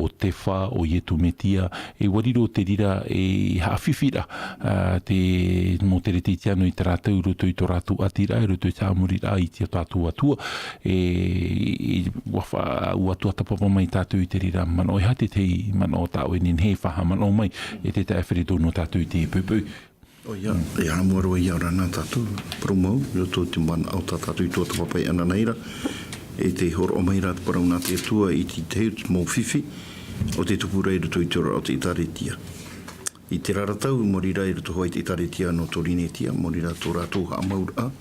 o te wha o ietu metia e wariro te rira e hawhiwhira te mo te reti tiano i te rātau ruto i tō rātu atira e ruto i tā murira i te tātou atua e wawha uatua tapapa mai tātou i te rira mano i hate tei mano tāu e nin hei whaha mano mai e te tā whirito no tātou i te pupui. O ia, e anamuaro i aurana tātou promau, ruto te mana au tātou i tō tapapai ana neira e te horo o mai rā te parau nā te atua i te teo te mō whiwhi o te tupu rei ruto i te ora o te itaretia. I te raratau, mori rei ruto hoa i te itaretia no tō rinetia, mori rā tō rātou ha maura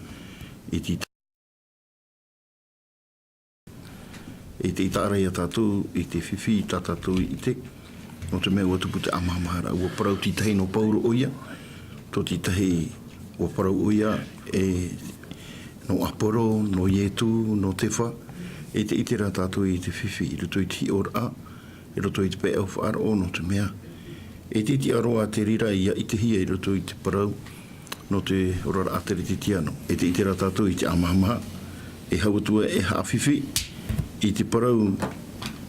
i te itarei a tātou i te whiwhi i tā tātou i te no te mea ua tupu te amamahara ua parau ti tahi no pauro oia tō ti tahi ua parau oia e no aporo, no ietu, no te wha, e te iti rā tātou i te whiwhi, i roto i te ora, i roto i te pe au whaaro no te mea. E te iti aroa te rira i te hia i roto i te parau, no te orara ateri te tiano. E te iti rā tātou i te amahamaha, e hauatua e hawhiwhi, i te parau,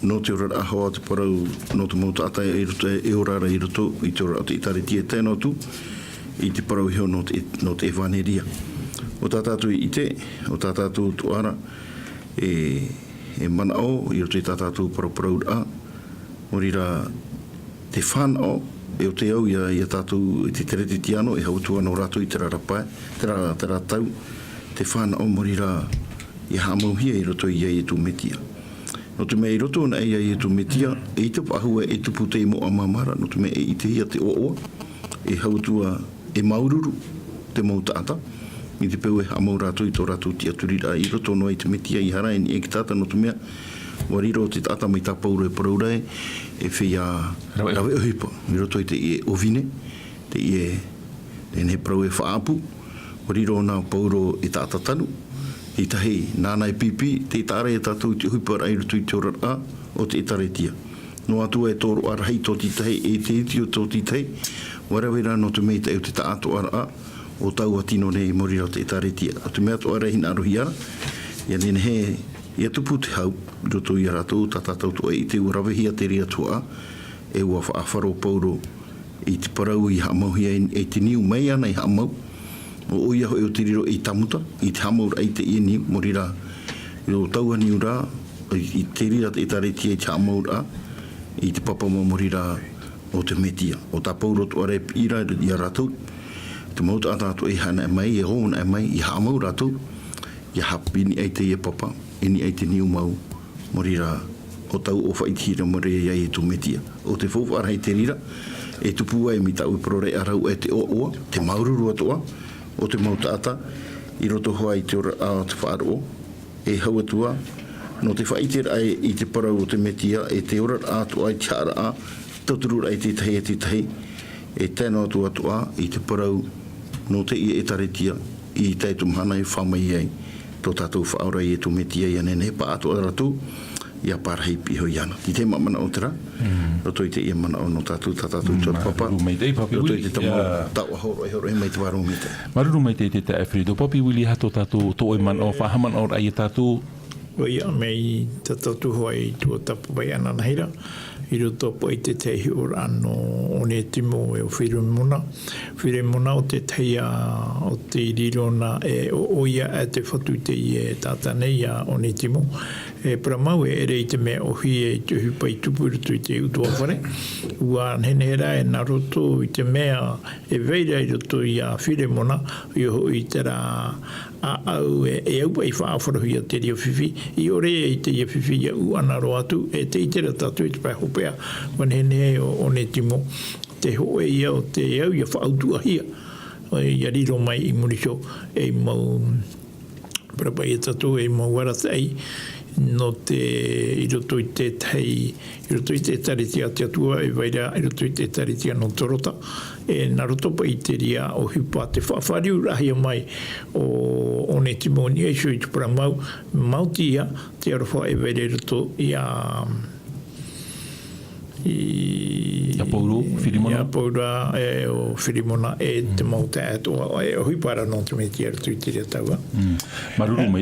no te orara ahoa te parau, no te mauta atai i roto e orara i roto, i te orara o te itare tia tēnā tu, i te parau heo no te evaneria. O tā tātou i te, o tā tātou tuara, e mana o, i roto i tā tātou paraparau rā, mori rā te whanau, e o te au i a tātou i te tereti tiano, e hautua no rātou i te rarapai, te rātau, te whanau mori rā i hamauhia i roto i ai e tu metia. No te mea i roto na ai e tu metia, e i te pahua e tupu te imo amamara, no te mea e i te hia te oa, e hautua e maururu, te mautata, i te peu e amau rātou i tō rātou ti aturira i roto no i te metia i hara e ni e ki tāta no te mea wariro te tata mai tā pauro e paraurae e whia rawe ohipa i roto i te i e ovine te i e ne parau e whaapu wariro nā pauro i tāta tanu i tahi nānai pipi te tāre e tātou te huipara i roto i te ora o te itaretia no atua e tōro arahei tō ti tahi e te iti o tō ti tahi warawera no te mei te au te tāto ara o tau atino nei mori rau te itaretia. O te mea to ara hina arohiara, ia nene he, ia tupu te hau, roto i aratou, tātātou to e te urawehia te ria tua, e ua whaafaro pauro i te parau i hamauhia e te niu mei ana i hamau, o oia ho e o te riro i tamuta, i te hamau ra i te i niu, mori rā, i o taua niu rā, i te rira te itaretia i te hamau rā, i te papama mori rā o te metia. O tā pauro to ara e pira i aratou, te mauta atato e hana e mai, e hona e mai, i hamau rātou, i hapi ni ai te e papa, e ni ai te niu mau, mori rā, o tau o whaitira mori e ai e tu metia. O te fōwha arhei te rira, e tupu ai mi tau i prore arau e te oa, te maururu atoa, o te mauta ata, i roto hoa i te ora a te whaaro, e hauatua, no te whaitira ai i te parau o te metia, e te ora atoa i te hara a, tauturu ai te tahi e te tahi, e tēnā atoa i te parau, no te i e taretia i teitum hana i whamai ai tō tātou whaora i e tu metia i anene pa ato aratu i a parhei piho i ana. I te mamana o tera, roto i te i mana o no tātou tō papa, roto i te tamo tau ahoro e horo e mai te waro me te. Maruru mai te te Afrido, papi wili hato tātou tō e mana o whahaman o rai e tātou? O ia, mei tātou tuho ai tua tapu bai ana nahira. I roto po i te tehi ora ano o ne timo e o whiremuna. Whiremuna o te teia o te rirona e o oia e te whatu te i e tātanei a o ne timo. E pramau e rei te mea ohi e te hupa i tupu rutu i te utua whare. Ua nhenera e nā roto i te mea e veira i roto i a whiremuna i ho i te rā a au e au i whaafarahui a te ria whiwhi. I ore e te ria whiwhi i u anaro atu e te itera tatu i te pai hopea. Wanhene o ne timo te hoe ia o te au i a whaautua hia. Ia riro mai i muriho e mau parapai e tatu e mau waratei no te i roto i te tei i roto i te taritia te atua e vaira i roto i te taritia no torota e nā roto pa i te ria o hipa te whawhariu rahia mai o ne timoni e shui te paramau mauti ia te arofa e vaira i roto i a Pauro, Whirimona? Ia, Paura o Whirimona te mau te atoa. E o huipara non te me tia ratu te rea taua. Maruru mai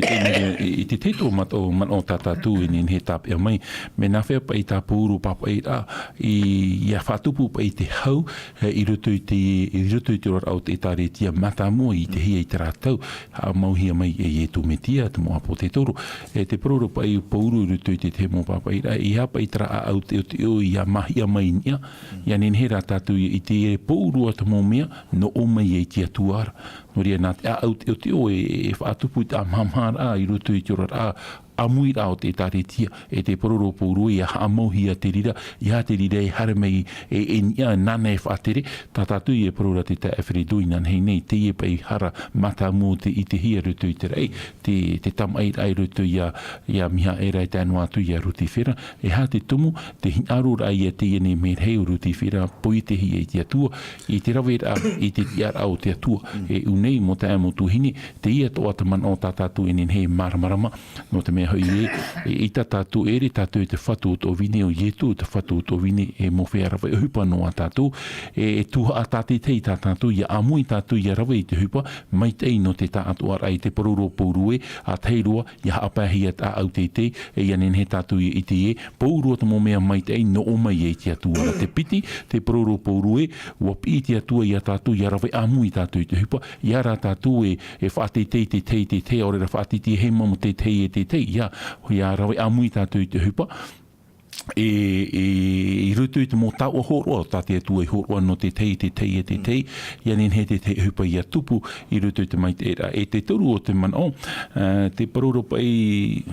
i te teto mat o tātātū i he tāpia mai. Me nā whea pa i tā pūru papa i rā. I a whātupu pa i te hau i roto i te rora au te tāre tia mata mua i te hia i te rātau. Mauhia mai e tu me tia, te moa po te toro. E te proro pa i pūru i roto i te te mo papa i rā. I hapa i tra a au te o i a mahia mai nia. Ia nen he rā tātū i te pūru a te mo mea no o mai e tia tuara. No ria nā te a au te o e whaatupu i tā mamara i roto i te rora amui rao te tāretia e te pororo pōru i a hamohi a te rira i a te rira e hare mai e nia nana e whaatere tātātu i e porora te tāwhiri nan hei nei te e pai hara mata mō te i te hia rutu i te rei te tamai rai rutu i a miha e rai tānu atu i a ruti whira e ha te tumu te hinaru rai a te ene me rei o ruti whira poi te hia i te atua i te rawe ra i te iar au te atua e unei mo te amu tuhini te ia toa te man o tātātu enen hei maramarama no te mea hoi i ta tātou ere tātou te whatu o tō vine o ietu te whatu o tō vine e mo whea rawa e hupa no a tātou e tuha a tāte tei tā tātou i a amui tātou i a rawa i te hupa mai tei no te tātou arai te pororo pōrue a teirua i a apahi a tā au te te e ianen he tātou i te e pōrua te mo mea mai tei no o mai e te atua te piti te pororo pōrue wapi te atua i a tātou i a rawa amui tātou i te hupa i a rā tātou e whate te ore ra whate te he mamu te ia hoi a rawe amui tātou i te hupa i rutu i te mō tau o horoa tāte atua i horoa no te tei ia nen he te hupa i a tupu i rutu i te mai te era e te toru o te man o te paroro pai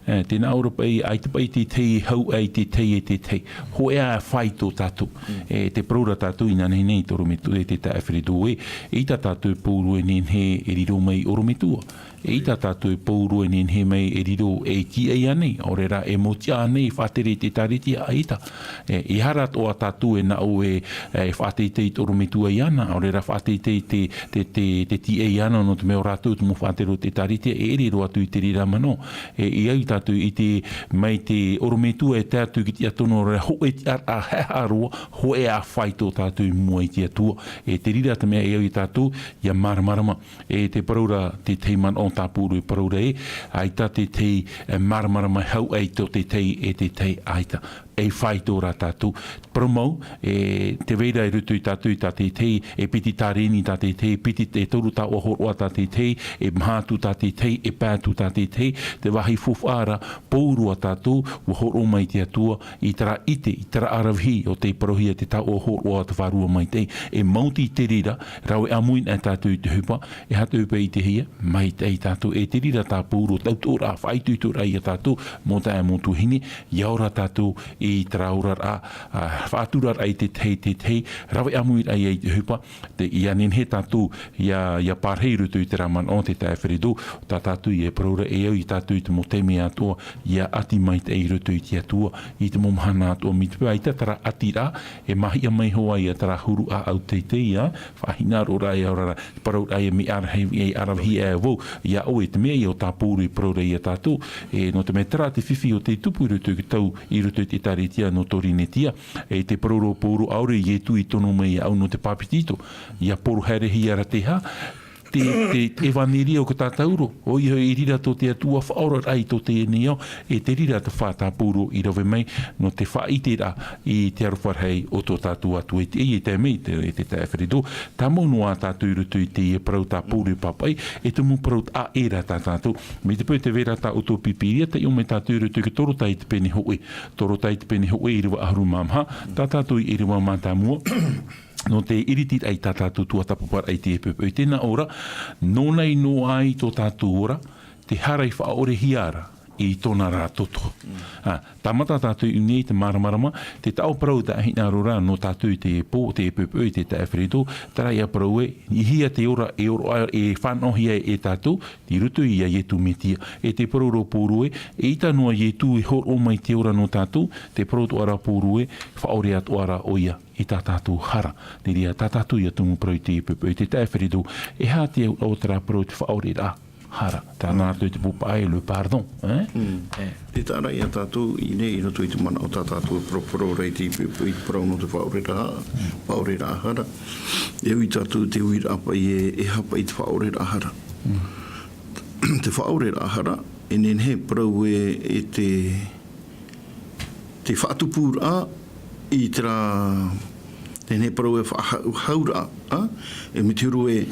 tēnā ora pai ai te pai te tei hau ai te tei ho e a whai tō tātou te praura tātou ina nei toro me tu e te tāwhiri tō e ta tātou pōru e nen he e riro mai oro me tua e ta tātou pōru e nen he mai e riro e ki ai anei ore ra e motia anei whātere te tariti a ita i harat o a tātou e na o e whātere toro me tua i ana ore ra whātere te ti e ana no te meo rātou te mo whātero te tariti e riro atu i te rira mano i au tātou i te mai te orometua e tātou ki te atono ora ho e te a heharoa ho e a whaito tātou mua i te atua e te rira te mea e au i tātou i a maramarama e te paraura te teiman o tāpūru e paraura ai tā te tei maramarama hau ai tō te tei e te tei aita e whaito rā tātou promau te veira e rutu i tātou i tā te tei e piti tā reni tā te tei piti te toru tā ohoroa tā te tei e mhātu tā te tei e pātu tā te tei te wahi fuwhara pōrua tātou wa horo mai te atua i tara ite i tara arawhi o te parohia te tā ohoroa te wharua mai tei e mauti te rira rau e amuin e tātou i te hupa e hatu upa i te hia mai tei tātou e te rira tā pōrua tautora whaituitura i a tātou mō tā e mō tuhini iaura tātou i traurar whāturar ai te tei rawe amui ai ai te hupa te ia nen he tātou ia pārhei rutu i te raman o te tāwhirido tā tātou i e praura e au i tātou i te mo te mea atua ia ati mai te i rutu i te atua i te mo mahana atua mi te pua i tara ati rā e mahi a mai hoa i a tara huru a au te ia whahina rora i aurara praura ai mi arhei arawhi e wau ia o e te mea i o tā pūru i praura i a tātou e no te me tara te whiwhi o te tupu rutu ki tau i rutu i te taretia no torinetia e te paroro pōru aure i e tu i tono mai au no te papitito ia poru harehi ara te ha te evaneri o ka tātauro o iho i rira tō te atua whaora rai tō te eneo e te rira te whātā pūro i rawe mai no te whaite rā i te arawharhei o tō tātou atu e te mei te tāwhirido tā mono a tātou rutu i te e parau tā pūro i papai e te mu parau a era tā tātou me te pui te vera tā o tō pipiria te o me tātou rutu ki toro tai te pene hoe i riwa ahuru mamha tā tātou i riwa mātā mua no te iritit ai tā tātou tua tapapar ai te epepe. I tēnā ora, nōnei no ai tō tātou ora, te harai whaore hiara i tōna rā toto. Tamata tātou i nei te maramarama, te tau parau ta ahina rora no tātou te pō, te epepe, te tāwhirito, tara ia parau i hia te ora e whanohia e tātou, ti rutu i a ietu metia. E te parau pōrue, e ita noa ietu i hor o mai te ora no tātou, te parau to ara pōrue, whaore atu ara o ia. I tā tātou hara. Neri a tā tātou ia tumu parau te epepe, te tāwhirito, e hā te au tara parau te whaore rā. hara. Tāna atu te pupa le pardon. Te tāra ia tātou I ne I roto I te mana o tātou pro reiti I pro no te whaorera ahara. Eu I tātou te uira apa I hapa I te whaorera ahara. Te whaorera ahara e nenhe prau e te whaatupura I tera nenhe prau e whahaura e mituru e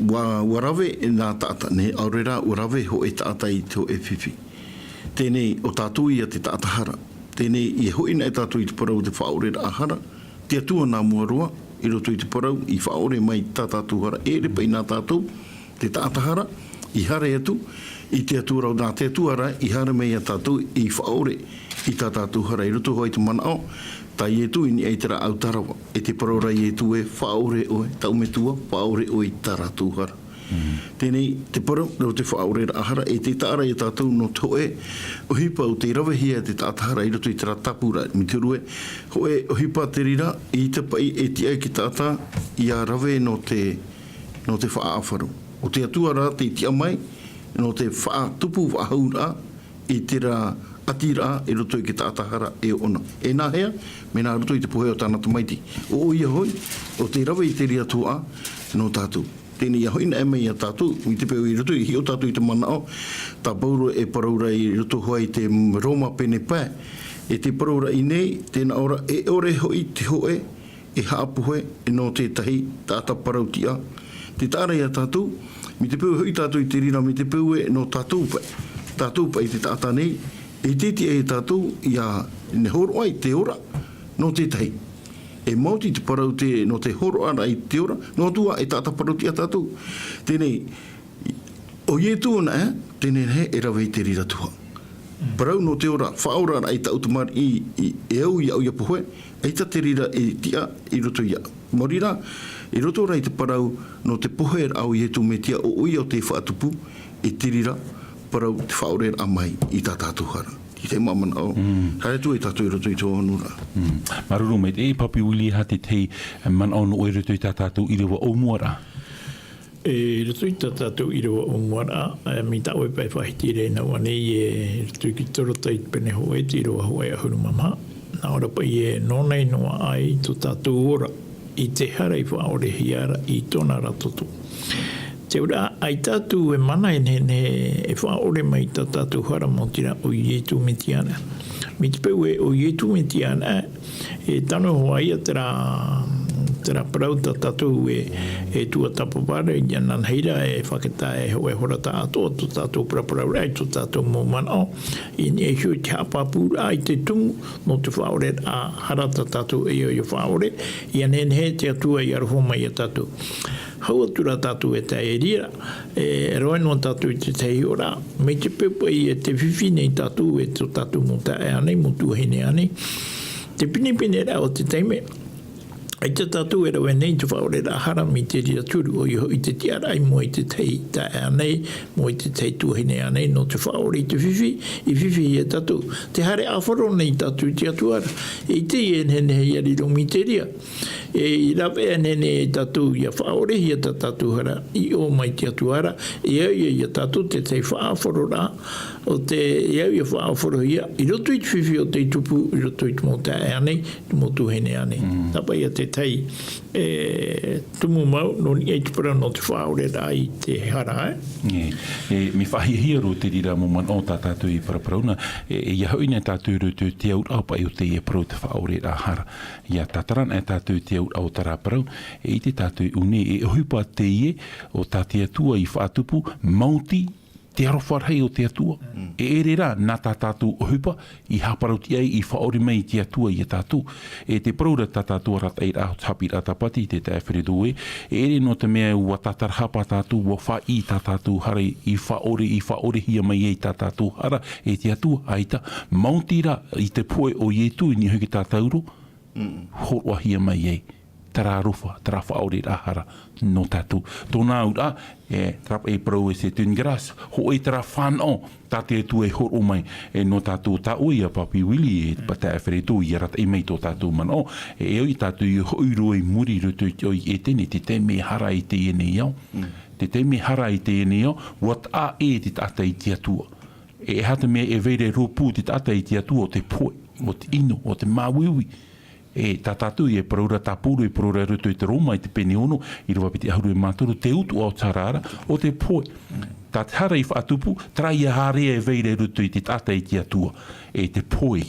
warawe e nā tata ne aurera warawe ho e tata I te ho e whiwhi. Tēnei o tātou ia te tātahara. Tēnei I hoina e tātou I te parau te whaorera ahara. Te atua nā muaroa I roto I te parau I whaore mai tā tātou hara. E repa I nā tātou te tātahara I hare atu. I te atua rau nā te atuara I hare mai a tātou I whaore I tā tātou hara. I roto hoi te manao. Ta I etu ini ei tera au tarawa. E te parora I etu e whaore oe, tau me tua, whaore oe tara tūhara. Tēnei, te parau, rau te whaore ahara, e te tāra I tātou no toe, o hipa o te rawe hia te tātahara I roto I tera tapura, mi te rue, hoe o hipa te rira, I te pai e ti ai ki tātā, I a rawe no te whaafaru. O te atuara te ti amai, no te whaatupu whahaura, I tera atira I roto I ki tātahara e ona. E nā hea, me nā roto I te pohe o tāna tamaiti. O ia hoi, o te rawe I te ria tua no tātou. Tēnei ia hoi na e mei a tātou, I te peo I roto I hio tātou I te manao, tā pauro e paraura I roto hoi te Roma pene pē. E te paraura I nei, tēnā ora, e ore hoi te hoe, e haapuhe, e no te tahi, tāta parautia. Te tāra ia tātou, mi te peo hoi tātou I te rira, mi te peo e no tātou pai. Tātou pai te tāta nei, e titi e tātou ia ne horo ai te ora no te tahi. E mauti te parau te no te horo ara I te ora, no tua e tāta parau ti a tātou. Tēnei, o ietu ona tēnei he e rawe I te rira tua. Parau no te ora, whaora ara I ta utamari e au I au ia pohoe, e ta te rira e tia I roto ia. Morira, e roto ora I te parau no te pohoe au ietu me tia o ui o te whaatupu, e te rira, parau te whaore a mai I tā tātou hara. I te mamana o. Hare tu e tātou I roto I tō onura. Maruru mei te papi uli ha te tei man ono o I roto I tā tātou I rewa o muara. E roto I tā tātou I rewa o muara. Mi tā oe pai whahiti reina wanei e roto I ki torotai pene hoe te I rewa hoe a huru mama. Nā ora pai e nonei noa ai tō tātou ora I te harei whaore hiara I tōna ratoto. Te ura, ai tātou e mana e e whaore mai tā tātou hara mo tira o ietu me tiana. Mi te peu e o ietu me tiana, e tano hoa ia tera parau tā tātou e tua tapapara I anan heira e whakata e hoe hora tā atoa tō tātou praparau rei tō tātou mō mana o. I ni e hiu te hapapura I te tungu no te whaore a hara tā tātou e o whaore. I anen he te atua I aroho mai a tātou. Hau atura tātou e tae rira, e roe no tātou I te tei ora, me te pepa I e te whiwhi nei tātou e tō tātou mo tae anei, mo tuahine anei. Te pinipine rā o te teime, ai te tātou e rawe nei te whaore rā hara mi te rira turu o iho I te tiarai mo I te tei tae anei, mo I te tei tuahine anei no te whaore I te whiwhi, I whiwhi I e tātou. Te hare awharo nei tātou te atuara, e te I enhene hei ariro mi te ria. E rawe enhene e tātou I a whaore hi a tātou hara I o mai te atuara, e au I a tātou te tei whaaforo rā, o te e au I a whaaforo hi a, I roto I te whiwhi o te tupu, I roto I te mo tae anei, te mo tuhene anei. Tapai a te tei tumu mau, no ni ei te para no te whaore rā I te hara, Mi whahihia ro te rira mo man o tā tātou I paraparauna, e ia hoina tātou ro te aur au pa I o te ia parau te whaore rā hara. Ia tātaran e tātou te aur au taraparau, e I te tātou une e hupa te ie o tā te atua I whaatupu, mauti te arowharhei o te atua. E ere rā, nā tā tātou hupa, I haparauti ai, I whaori mai te atua I a tātou. E te praura tā tātou rata I rā hapi rata pati, te tā whiridoe, e ere no te mea ua tātar hapa tātou, ua wha I tā tātou hara I whaore hia mai ei tā tātou hara, e te atua, aita, mauti rā, I te poe o ietu, ni huki tā tauro, horua hia mai ei. Tara rufa, tara whaore rahara no tātou. Tōnā ura, trap e parau e se tūngras, ho e tara whanau, tāte e tu e horo mai, no tātou tā oi a papi wili, e pata e where tō I rata e mei tō tātou manao, e oi tātou I hoiro e muri rutu oi e tene, te te me hara I te ene iau. te me hara I te eneo, wat a te tata I te atua. E hata mea e veire rupu te tata I te atua o te poe, o te ino, o te mawiwi. E tatatu I e praura tapuru I praura ruto I te roma I te pene ono, I rawa piti ahuru e māturu, te utu o tarara, o te poe. Tā te hara I whaatupu, trai a harea e veire ruto I te tata I te atua, e te poe.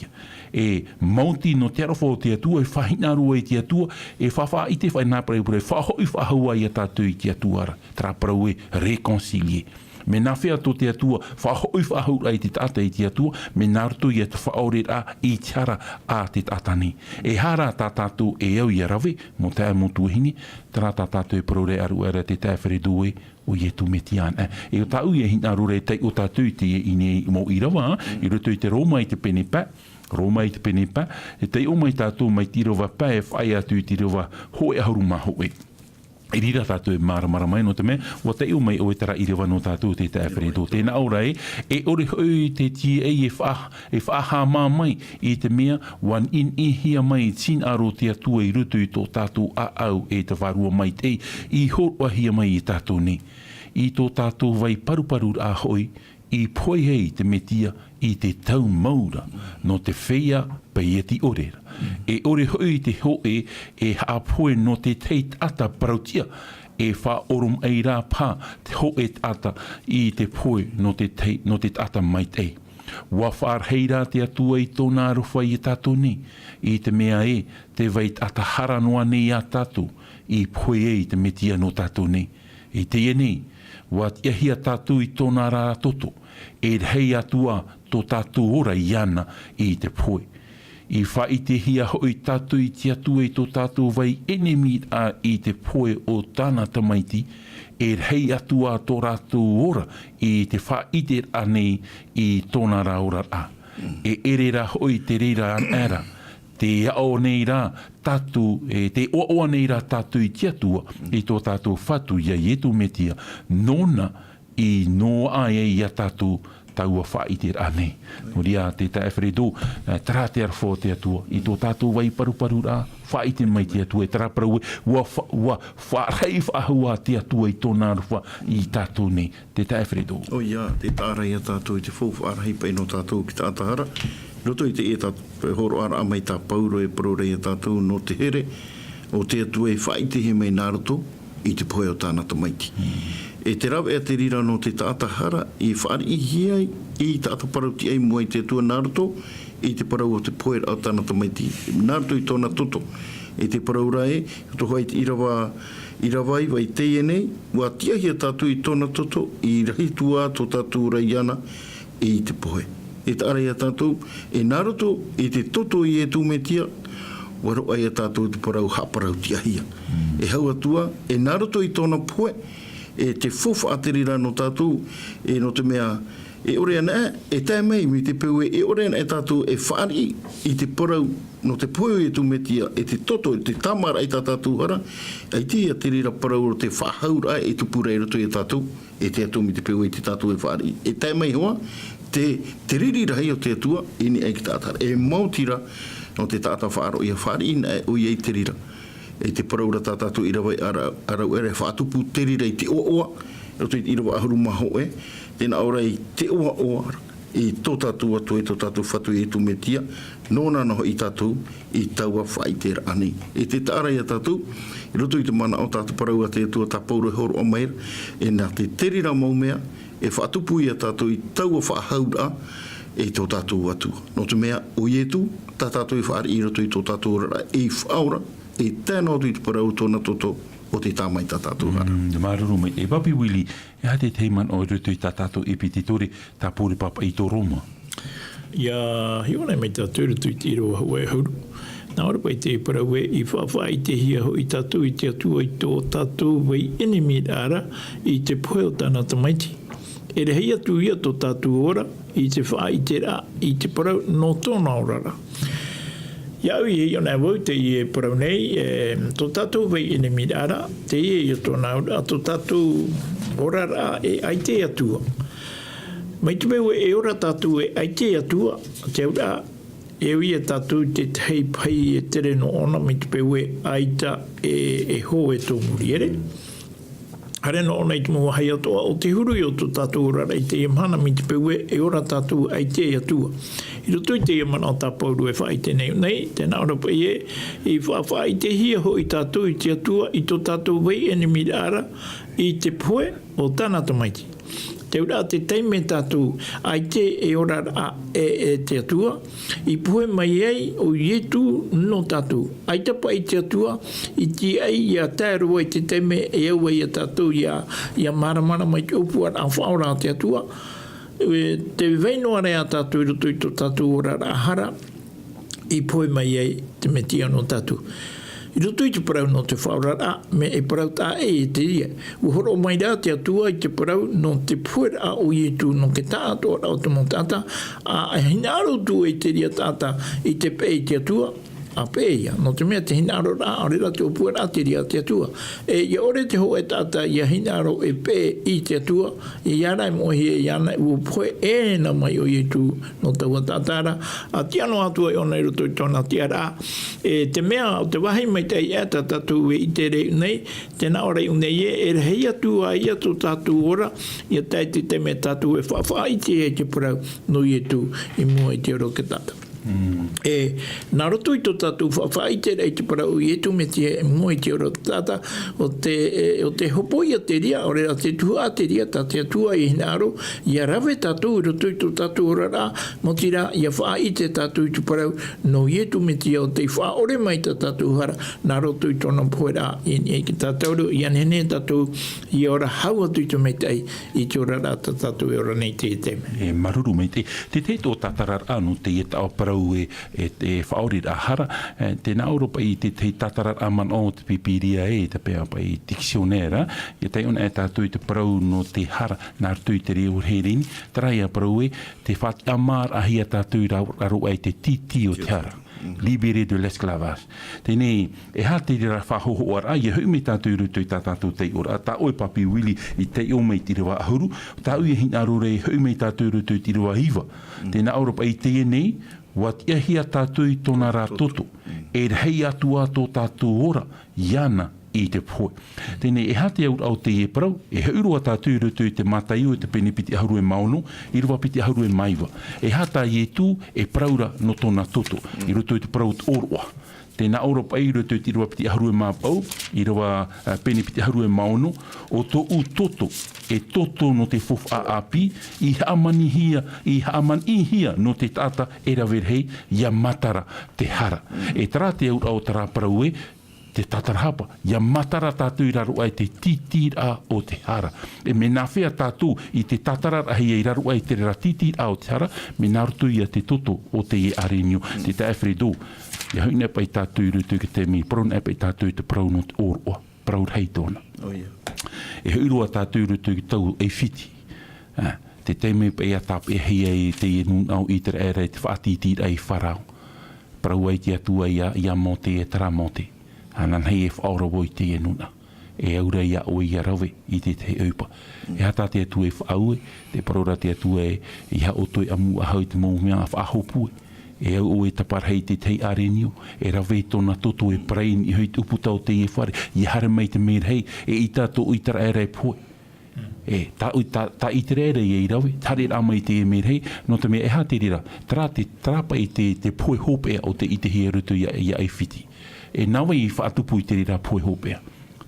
E maunti no te arofo o te atua, e whahina rua I te atua, e whawha I te whainapare pure, whahoi whahua I a tātu I te atua ara, tra parau e reconcilie. Me nā whea tō te atua, whahoi whahura I te tata I te atua, me nā rutu I te whaore a I tiara a te tatani. E hara tā tātou e au I arawe, mo te ai motu hini, tra tā tātou e prore aru ara te tāwhere due, o ye tu metiana. E o tāu I hina rure te o tātou te I nei mo I rawa, I rutu I te Roma I te penepa, Roma I te penepa, e te o mai tātou mai tirowa pa e whai atu I tirowa hoe ahuru maho e. E rira tātou e maramara mai no te me, wa te mai o e tara I rewa no tātou te tāwheredo. Tēnā aurai, e ore hoi te tia e whaaha mā mai I te mea, wan in I hia mai tin aro te atua I rutu I tō tātou a au e te wharua mai te I horua hia mai I tātou ne. I tō tātou vai paruparu a hoi, I poi hei te metia I te tau maura no te whea peieti orera. E ore hoi te hoe e haapoe no te teit ata parautia e wha orum ei rā pā te hoe ata I te poe no te ata mai te. Wa whaar heira te atua I tōna aruwha I tātou ni. I te mea e te veit ata haranoa nei a tātou I poe e te metia no tātou ni. E te e nei, wa tiahia tātou I tōna rā toto. E hei atua tō tātou ora I ana I te poe. I wha I te hia hoi tātou I te atua I tō tātou vai enemi a I te poe o tāna tamaiti, e hei atua tō rātou ora I te wha I te anei I tōna rā ora a. E ere rā hoi te reira an era, te ao nei rā tātou, te oa nei rā tātou I te atua I tō tātou whatu ia I etu metia, nona I no ai ia tātou taua whaiter ane. No ria te tāwheredo, tara te arwho te atua, I tō tātou wai paruparu rā, whaite mai te atua, e tara parau e, wa wharei whahua te atua I tōna arwha I tātou nei, te tāwheredo. O ia, te tārai a tātou I te whauwha arahei pai no tātou ki tātahara, roto I te e tātou horo ara amai tā pauro e parorei a tātou no te here, o te atua e whaite he mai nāroto, I te poe o tāna tamaiti. E te rawe a te rira no te tātahara I whaari I hiai I tātou parauti ai mua I te atua Naruto I te parau o te poe o tāna tamaiti Naruto I tōna toto E te parau rae to hoi te irawai vai teie nei Wa tiahia tātou I tōna toto I rahitua tō tātou raiana I te poe E te arai a tātou E Naruto I te toto I e tūmetia Waro ai a tātou te parau haparau tiahia E hau atua E Naruto I tōna poe E te fofa aterira no tātou, e no te mea, e ore ana e tae mei mi te peue, e ore ana e tātou e whaari I te porau, no te poe e tu metia, e te toto, e te tamara I tā tātou hara, ai te aterira parau o te whahaura e tu pura e roto I tātou, e te atou mi te peue e te tātou e whaari. E tae mei hoa, te riri rahi o te atua, ini ai ki tātara. E mautira no te tātā whaaro, I a whaari ina e oi ei te rira. E te paraura tātātou I rawai arau ere whaatupu te rira I te oa, roto I rawa ahuru maho e, tēnā ora I te oa I tō tātou atu e tō tātou whatu e tu metia, nōna noho I tātou I taua whaitera anei. E te tārai a tātou, I roto I te mana o tātou paraua te atua tā pauro horo o maira, e nā te terira maumea, e whaatupu I a tātou I taua whahaura, e tō tātou atu. No te mea, o ietu, tā tātou I whaari I roto I tō tātou rara, e whaura, e tēnā tu I te parau tōna toto o te tāmai tā tātou hara. Maruru mai, e papi wili, e hate teiman o rutu I tā tātou e pititori, tā pōre papa I tō Roma. Ia, hiona mai tā tūrutu I te iroa hua e huru. Nā ora pai te parau e I whawha I te hia ho I tātou I te atua I tō tātou wai enemi ara I te poe o tāna tamaiti. E rehei atu ia tō tātou ora I te wha I te rā, I te parau no tōna orara. Iau I ona wau te I e parau nei, tō tātou wai enemi ara, te I tōna ora, tō tātou orara e ai te atua. Mai te meu e ora tātou e ai te atua, te ora, e ui e tātou te tei pai e tere no ona, mai te peu e aita e ho e tō muri ere. Hare no nei te mua hai atoa o te huru i o tō tātou rara i te mana mi te peue e ora tātou ai te atua. I roto i te mana o tāpauru e whai te nei, tēnā ora pa i whawha i te hia ho i tātou i te atua i tō tātou wei e ni mirara i te poe o tāna tamaiti. Te ura te teime tātou ai te e ora e te atua, i poe mai ei o ietu no tātou. Ai tapa i te atua, i te ei ia tērua i te teime e au e tātou ia maramara mai te upuar a whaora te atua. Te veinoa rea tātou i roto i tō tātou ora hara, i poe mai ei te metia no tātou. I roto i te parau no te whaurara, me e parau tā e te ria. Uhoro mai rā te atua i te parau no te puera o ietu no ke tātua rao te mo tāta, a hinaro tu e te ria tāta i te pe i te atua, a peia, no te mea te hinaro rā, a rira te opua te ria te atua. E ia ore te hoa e tata, ia hinaro e pe i te atua, i iara e mohi e iana e upoe e na mai o ietu no taua tātara. A tiano atua e ona i roto i tōna tiara. E te mea o te wahi mai te ia tātatu e i te rei nei, tēnā ora i unei e rehei atua ia tō tātu ora, ia tai te me tātu e whawha i te e te parau no ietu i mua i te oro ke tata. E nā roto i tō tātou whawhai te rei te parau i etu me te mua i te oro tata o te hopoi a te ria, o rea te tua a te ria, ta te atua i hinaro, i a rawe tātou i roto i tō tātou ora rā, mo tira i a whai te tātou i te parau no i etu me te o te wha ore mai ta tātou hara, nā roto i tōna poera i ki tātou i anene tātou i ora hau atu i tō mei tei i te ora rā ta tātou i ora nei te te. E maruru mei te tō tātarar anu te e tau parau e te whaori a hara, te naoropa i te tatarar aman o te pipiria e te pēa pa i dictionera, i te una e tātou i te parau no te hara nā ratu i te reo herini, tarai a parau e te whati amar a hia tātou i raro ai te titi o te hara. Libéré de l'esclavage. Tēnei, e hā te rira whahoho ara, i hui me tātou ruto i tātou te ora, tā oi papi wili i te o mei tiriwa ahuru, tā ui hina rore hui me tātou ruto i tiriwa hiva. Tēnā Europa i te nei, wat ia hia tātou i tōna rā toto, e rei atua tō tātou ora, iana i te poe. Tēnei, e hate au te e parau, e heurua tātou ruto i te mataiu, e te pene piti ahuru e mauno, i rua piti ahuru e maiva. E hata i e tū, e praura no tōna toto, i ruto i te parau te orua. Tēnā Europa i ruto i te rua piti ahuru e māpau, i rua pene piti ahuru e mauno, o tō u toto, e toto no te fof a api, i haamani hia no te tata e rawerhei, ia matara te hara. E tara te au tara parau e, te tatarahapa, ia matara tātou i raru ai te titira o te hara. E me nā whea tātou i te tatara ahi i raru ai te rera titira o te hara, me nā rutu ia te toto o te e arenio, te te Alfredo. Ia hui nepa i tātou i rutu ki te mi, parau nepa i tātou i te parau no te oroa, parau rei tōna. E huirua tātou i rutu ki tau e whiti. Te teime pa ia tap e hei e te e nunau i te ere te whaatitira i wharau. Parau ai te atua ia mo te e tara mo te. Anan hei e whaora woi te e nuna. E aura ia o ia rawe i te te eupa. E hata te atua e whaue, te parora te atua e ia otoi amu ahau te mou mea whaahopue. E au o e taparhei te tei arenio, e rawe tōna toto e prain i hui te uputau te e whare, i hare mai te meir hei, e i tātou i tara ere poe. E tā i te ere i rawe, tare rā mai te e meir hei, no te mea e hā te rira, trapa i te poe hopea o te i te hea rutu ia ai whiti. E nawa i whaatupu i te rira poe hopea.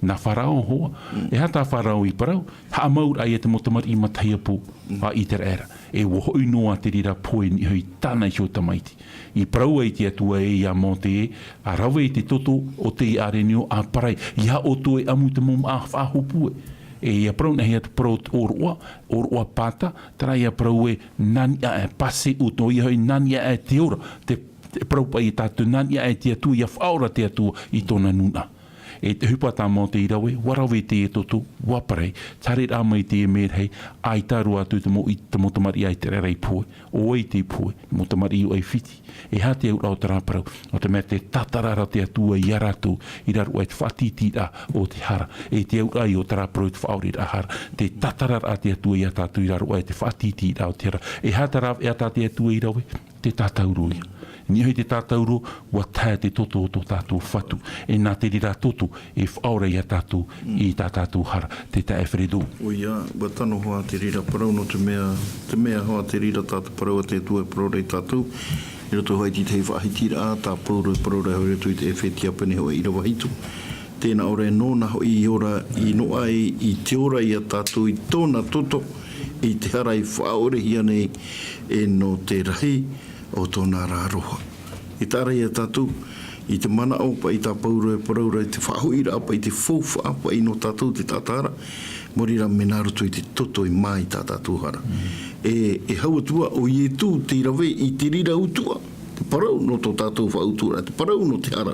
Nā wharao hoa, e hata wharao i parau, haa maur ai e te motamar i mataia pō a i te era. E wohoi noa te rira poe ni hui tāna i hota maiti. I parau ai te atua e ia mō te e, a rawe i te toto o te i arenio a parai, ia o toe amu te mom a whahopue. E ia parau na hea te parau te oroa pata, tara ia parau e nani a e pase uto, ia hoi nani a e te ora, te parau pa i tātou nani a e te atua, ia whaora te atua i tōna nuna. E te hupata mō te irawe, warawe te e toto, waparei, tare rā mai te e merhei, ai taru atu te motamari ai te rarei poe, o ei te poe, motamari o ei whiti. E hā te au rau te rāparau, o te mea te tatarara te atua i aratu, i raru ai te whatitira o te hara, e te au rai o te rāparau te whaori rā hara, te tatarara te atua i atatu i raru ai te whatitira o te hara, e hā te rāw e ata te atua i rawe, te tātauruia. ni hoi te tātauro, wa tae te toto o tō tātou whatu. E nā te rira toto, e whaora ia tātou, i tā tātou hara, te tae wheredo. O ia, wa tano hoa te rira parau no te mea hoa te rira tātou parau a te tua parau rei tātou. I roto hoi ti te whahitira a, tā paurau parau rei hoi retu i te ewhetia pene hoa i rawa hitu. Tēnā ora e nōna hoi i ora i noa i te ora i a tātou i tōna toto, i te hara i whaore hia nei e no te rahi o tōna rāroha. I tā rai a tātou, i te mana opa i tā paurau e parau rei te whahuira apa i te fōwha apa i no tātou te tātara, morira menarutu i te toto i mai tā tātou hara. E hauatua o i e tū te rawe i te rira utua, te parau no tō tātou whautura, te parau no te hara,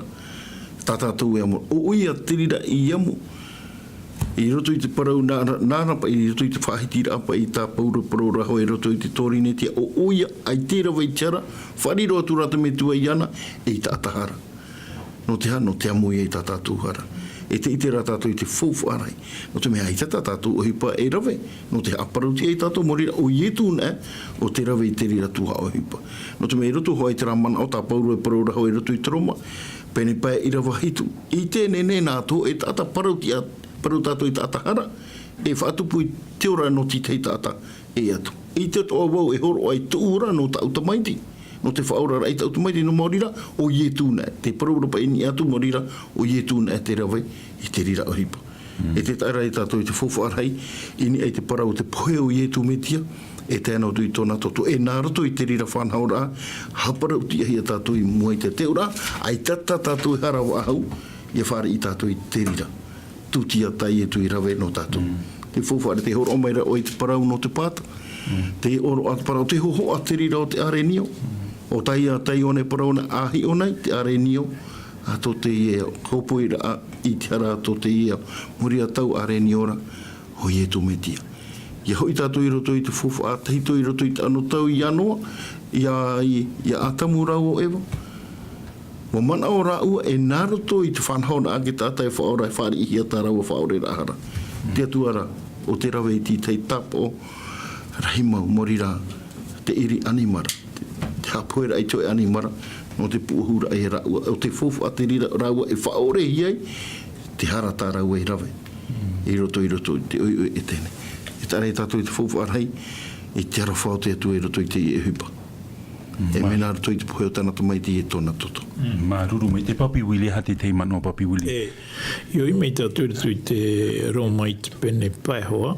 tā tātou e amor. O ia te rira i amu, i roto i te parau nārapa, i roto i te whahitira apa i tā parau raho, i roto i te tōrinetia, o ia ai te rawa i tiara, whariro atu rata me tua i ana, e i tā tahara. No te hana, no te amu i tā tātou hara. E te ite rā tātou i te whauwharai. No te mea i tā tātou o hipa e rawe. No te aparauti e tātou morira o ietu nē o te rawe i te rira tuha o hipa. No te mea i roto hoa i te ramana o tā pauru e parau raho i roto i troma. Pene pai i rawa hitu. I tēne nē nā tō e tāta parauti a parau tātou i tāta hara. E whaatupu i te ora no ti tei tāta e atu. I te toa wau e horo ai tuura no ta utamaiti. No te whaora rai ta utumaiti no morira o ietu nē. Te parauropa ini atu morira o ietu nē te rawe i te rira o hipa. E te taira i tātou i te whawharai, ini ai te parau te pohe o ietu metia, e tēnau tu i tōna toto. E nā roto i te rira whanhaura, haparau ti ahi a tātou i mua i te teura, ai tata tātou i hara wa ahau, i whare i tātou i te rira. Tutia tai e tu i rawe no tātou. Te whawhare te horo omaira o i te parau no te pāta. Te oro at parau te hoho a te rira o te arenio. O tai a tai one parau na ahi o nei, te arenio. A tō te ia, kopoira a i te hara tō te ia, muri a tau areniora, o i e tō metia. Ia hoi tātou i roto i te fufu a teito i roto i te ano tau i anoa, ia atamu rau o ewa. Wa mana o rau e nā roto i te whanhauna a ke tātai whaora e whari i hia tā rau a whaore rahara. Te atuara o te rawe i tei tapo, rahimau morira te iri animara, te hapuera i toi animara, no te puhura e raua, o te fofu a te rira raua e whaore hiai, te hara tā raua i rawe. I roto, te oi e tēne. E tārei tātou i te fofu arai, e te ara whao te atu e roto i te i e hupa. E mena roto i te puheo tanata mai te i e tōna toto. Mā ruru mai te papi wili, ha te teima no papi wili. Ioi mei tātou i te Roma i te pene paihoa,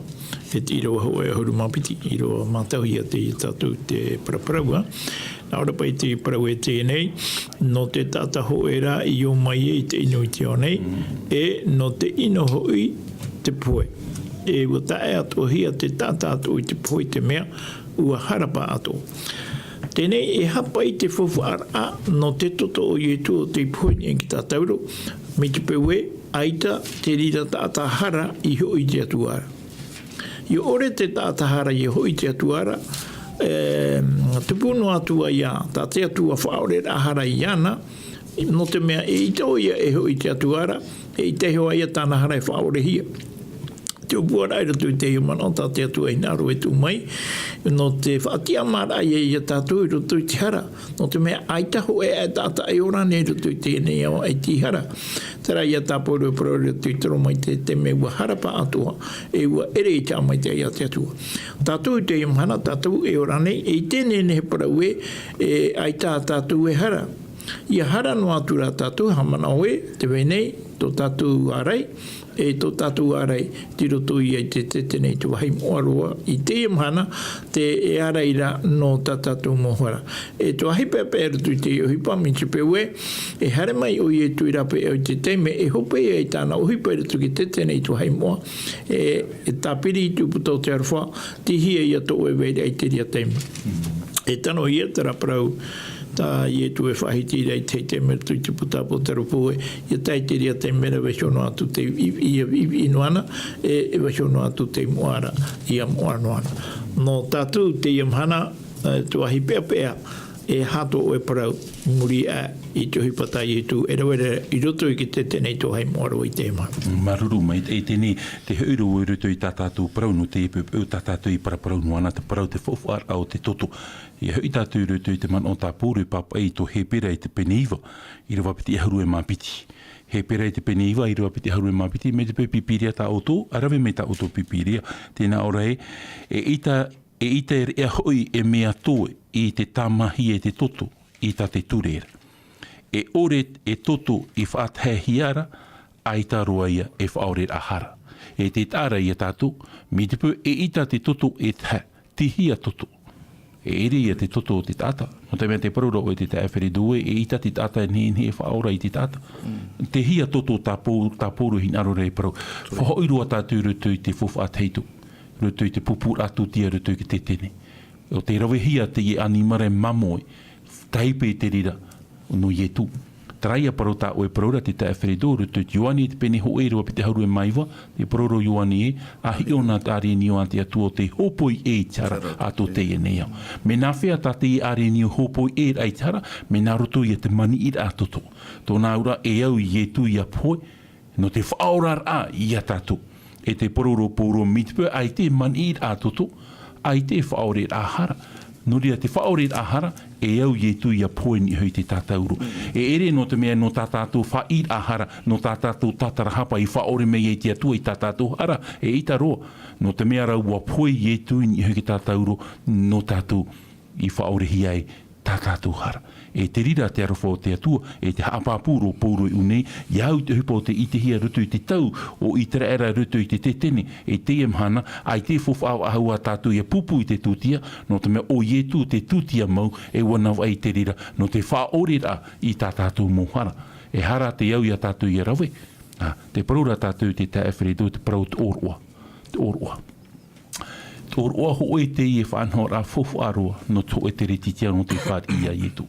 e te iroa hoa e huru mapiti, iroa mātauhia te i tātou te paraparaua. Nā ora pai te parau e tēnei, no te tata hoera i o mai e te ino i te onei, e no te ino hoi te poe. E ua tae ato hia te tata ato i te poe te mea, ua harapa ato. Tēnei e hapa i te fofu ara no te toto o ietu o te poe ni ki tātauro, me te pewe aita te rira tata hara i hoi te atuara. I ore te tata hara i hoi te atuara, te puno atua ia, tā te atua whaore ahara i ana, no te mea e ita o ia e hoi te atuara, e i te hoa ia tāna hara e whaore hia. Te o bua raira tu i te hiumana, tā te atua i naro e tū mai, no te whaatia mara ia i a tātou i roto i te hara, no te mea aitaho e a tāta e ora ne roto i tēnei au ai ti hara. Tera ia tāporo e parore tu i toro mai te me ua harapa atua, e ua ere i tā mai te ia te atua. Tātou i te hiumana, tātou e ora nei, e i tēnei ne he parau e aita tātou e hara. Ia hara no atura tātou, hamana oe, te wenei, tō tātou arai, e tō tātou arai, ti roto i ai te tenei tu wahi moaroa, i te imhana, te e araira no tā tātou mohara. E tō ahi pepe e rutu i te ohipa, mi te pewe, e hare mai o i e tui rape e o te teime, e hope e tāna ohipa e rutu ki te tenei tu wahi moa, e tāpiri i tūputo te arwha, ti hia i ato e weire ai te ria teime. E tano hia te raparau, tā i e tu e whahiti rei te te mera tui te putapo te ropoe, i tai te ria te mera weshono atu te inuana, e weshono atu te moara, ia moanoana. No tātou te iamhana, tu ahi pea pea, e hato o e parau muri a I te hipata I tu e rawere I roto I ki te tenei tō hei moaro I te ma. Maruru mai, e tēnei te heuru o roto I tātātou parau no te epe o tātātou I parau no ana te parau te whawhar au te toto. I hui tātou roto I te man o tā pōru papa I tō he pera I te peneiva I rawa piti haru e māpiti. He pera I te peneiva I rawa piti haru e māpiti me te pipiria tā oto, arawe me tā oto pipiria. Tēnā ora e ita e hoi e mea toe I te tamahi e te toto I tā te turera. E ore e toto I whaathea hiara, ai tā roa ia e whaore ahara. E te tāra ia tātou, mi te pū e ita te toto e te hia toto. E ere ia te toto o te tata. No te mea te parura o te tāwhere due, e ita te tata e ne whaora I te tata. Te hia toto tā pōru hinaro rei parau. Whahoirua tātou rutu I te whawhaatheitu. Rutu I te pupu atu tia rutu ki te tene. O te rawe hia te I animare mamoe, taipe te rira, no ye tu. Traia parota o e parora te tāwheredo, rutu yuani te pene ho e rua pe te hauru e maiwa, te paroro yuani e, ahi o nā tāre ni o ante atu o te hopoi e tara ato te e nea. Me nā whea tā te are ni o hopoi e ai tara, me nā roto I te mani I atoto. Tō nā ura e au I e tu I a poe, no te whaorar a I a tātou. E te paroro pōro mitpe, ai te mani I atoto, ai te whaore ahara. Noria te whaore ahara, e au ye tu ia poe ni hui te tātauro. E ere no te mea no tātātou whaid ahara, no tātātou tātarahapa I whaore me ye te atua I tātātou hara, e ita roa. No te mea rau wa poe ye tu ni hui ki tātauro, no tātou I whaore hiai tātātou hara. E te rira te arofa o te atua, e te haapapuro pōro I unei, iau te hupa o te itihia rutu I te tau, o I te era rutu I te tetene, e te emhana, ai te whawhau ahua tātou I pupu I te tūtia, no te mea o ietu te tūtia mau, e wanau ai te rira, no te whaorera I tā tātou mohara. E hara te iau I a tātou I rawe. Te paraura tātou te tāwheredo, te parau te orua. Te orua. Or oa ho e te I e whanhora fofu aroa no to e te retitia no te whār ia I tu.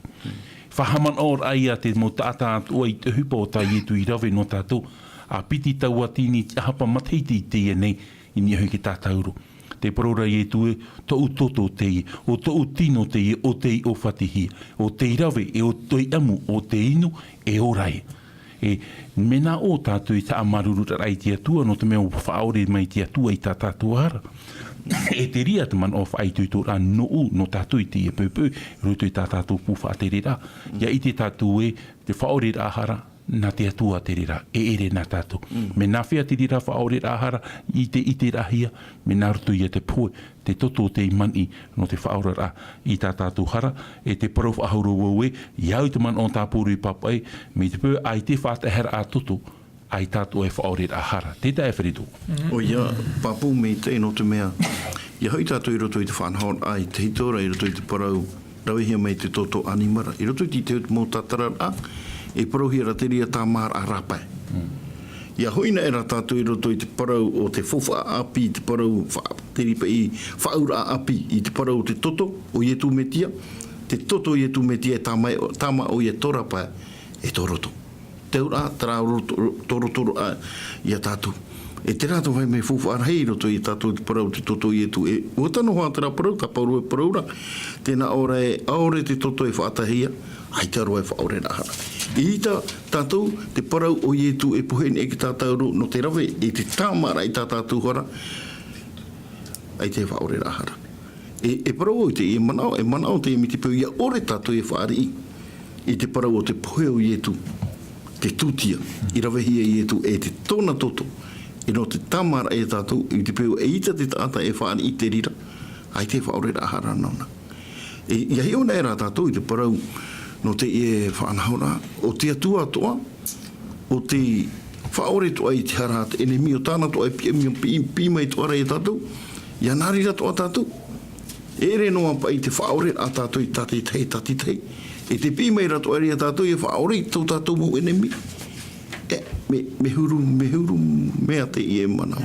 Whahaman or ai a te mo tātā tua I te hupa o tā I tu I rawe no tātou. A piti taua tini te hapa mateiti I te ia nei I ni hui ki tātauro. Te parora I tu e tau toto te I, o tau tino te I o te I o whatihia. O te I rawe e o te amu o te inu e orai. E mena o tātou I tā amaruru rai te atua no te mea o whaore mai te atua I tā tātou hara. E te ria te man o whai tui tōra no tātou I te ia pēpē, rutu I tā tātou pūwha te rira. Ia I te tātou e te whaore ahara, nā te atua te rira, e ere nā tātou. Me nā whea te rira whaore ahara, I te rahia, me nā rutu ia te poe, te toto te imani no te whaore I tā tātou hara, e te parof ahuru wau e, iau te man o tā pōru I papai, me te pō ai te whātahera a toto, ai tātou e whaore ahara. Te tae wherido. O ia, papu me te no te mea. Ia hui tātou I roto I te whanhaon ai, te hitora I roto I te parau, rawihia mei te toto animara. I roto I te te mō tātarara, e parohia rateria tā māra a rapai. Ia hoina e ra tātou I roto I te parau o te fofa api, te parau whateripa I whaura api I te parau o te toto o ietu metia. Te toto o ietu metia e tāma o ie torapai e toroto. Te ura, tera toro a ia tātou. E te rātou vai me fufu arhei roto I tātou te parau te toto I etu. E uatano hoa tera parau, ta pauru e paraura. Tēnā ora e aore te toto e whaatahia, ai te aroa e whaore rahara. I ita tātou te parau o I etu e puhene e ki tātauru no te rawe e te tāmara I tā tātou hara, ai te whaore rahara. E parau o te e manao te e mi te pau ia ore tātou e whaari I te parau o te puhe o I etu. Te tūtia, I rawehia I etu e te tōna toto, e no te tamara e tātou, I te pēo e ita te tāta e whaani I te rira, ai te whaore rahara nauna. E iahi ona e rā tātou I te parau no te e whaanahora, o te atua toa, o te whaore toa I te harata, e ne mio tāna toa e pīmai toa rei tātou, ia nārira toa tātou, e re noa pa I te whaore a tātou I tātei tei tati tei, e te pīmai rato aria tātou e whaore tau tātou mou enemi. Me huru mea te I e manau.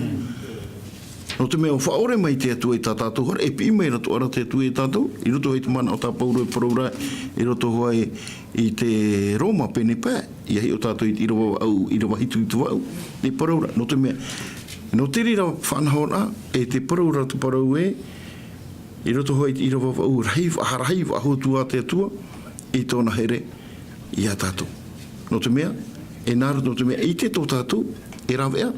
No te mea o whaore mai te atua I tā tātou hara, e pīmai rato ara te atua I tātou, I roto hei te mana o tā pauru e paraura, I roto hoa I te Roma pene pā, I ahi o tātou I rawa hitu I tu wau, te paraura. No te mea, no te rira whanahora, e te paraura te parau e, I roto hoi i rawa wau harahi wa hotua te atua i tōna here i a tātou. No te mea, e nāra no te mea i te tō tātou e rawea,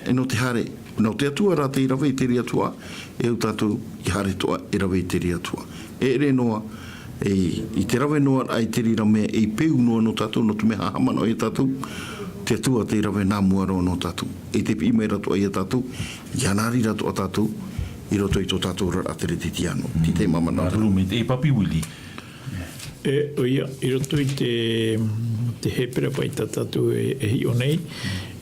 e no te hare, no te atua rā te i rawe i te ri atua, e au tātou i hare toa i rawe i te ri atua. E re noa, i te rawe noa ai te ri ramea, e peu noa no tātou, no te mea hamana o i tātou, te atua te i rawe nā mua roa no tātou. E te pi mai rato ai a tātou, i anari rato a tātou, i roto i tō tātou rara te reti ti ano. Ti te mama nā. Rume, e papi wili. Oia, i roto i te hepera pai tā tātou e hi o nei,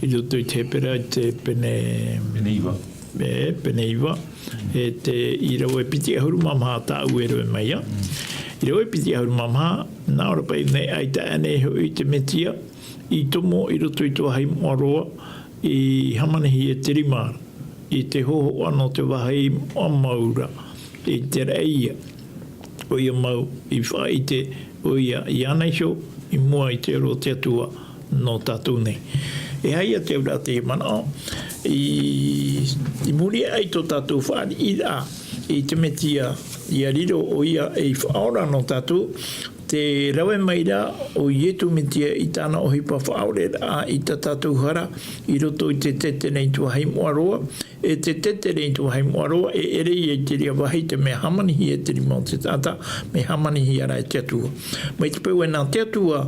i roto i te hepera i te Peneiwa. Peneiwa, e te i rau e piti ahuru mamha tā uero e maia. I rau e piti ahuru mamha, nā ora pai nei ai tā ane ho i te metia, i tomo i roto i tō hai moaroa, i hamanahi e tirimāra. I te hoho ano te wahai o maura, i te reia, o ia mau, i wha i te, o ia i anaisho, i mua i te ro te atua no tātou nei. E hai a te ura te mana, i muri ai tō tātou whaari i rā, i te metia, i a riro o ia e i whaora no tātou, te rawe mai rā o ietu metia i tāna o hipa whaore rā i tā tātou hara i roto i te tete nei tua hei moaroa. E te tete nei tua hei moaroa e ere i e te ria wahi te me hamanihi e te rima o te tāta, me hamanihi ara e te atua. Mai te pau e nā te atua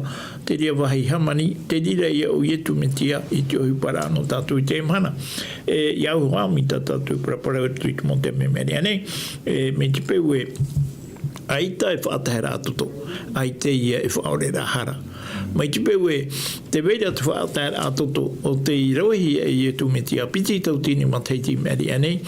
te ria wahi hamani, te rira i o ietu metia i te o hipa rā no tātou i te imhana. I au hoa mi tā tātou praparau tu i te monte me meri anei, me te pau e aita e whaatahera atoto, aite ia e whaore rā hara. Mai te pēu e, te weira te whaatahera atoto o te rauhi e i e tūmetia piti tau tini mataiti meri anei,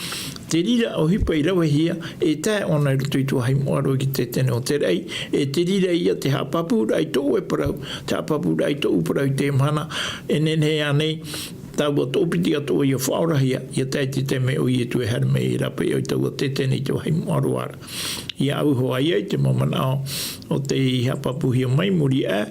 te rira o hipa i rauhia e tae ona i rutu i tua hai moaro ki te tene o te rei, e te rira ia te hapapura i tō e parau, te hapapura i tō uparau i te mhana, e nene anei, tau o tōpiti ato o ia whaorahia, ia taiti te me o i e tue harme i rapa i o tau o te tene i tau hai moaroara. Ia au hoa ia i te mamanao o te hapapuhia mai muri a,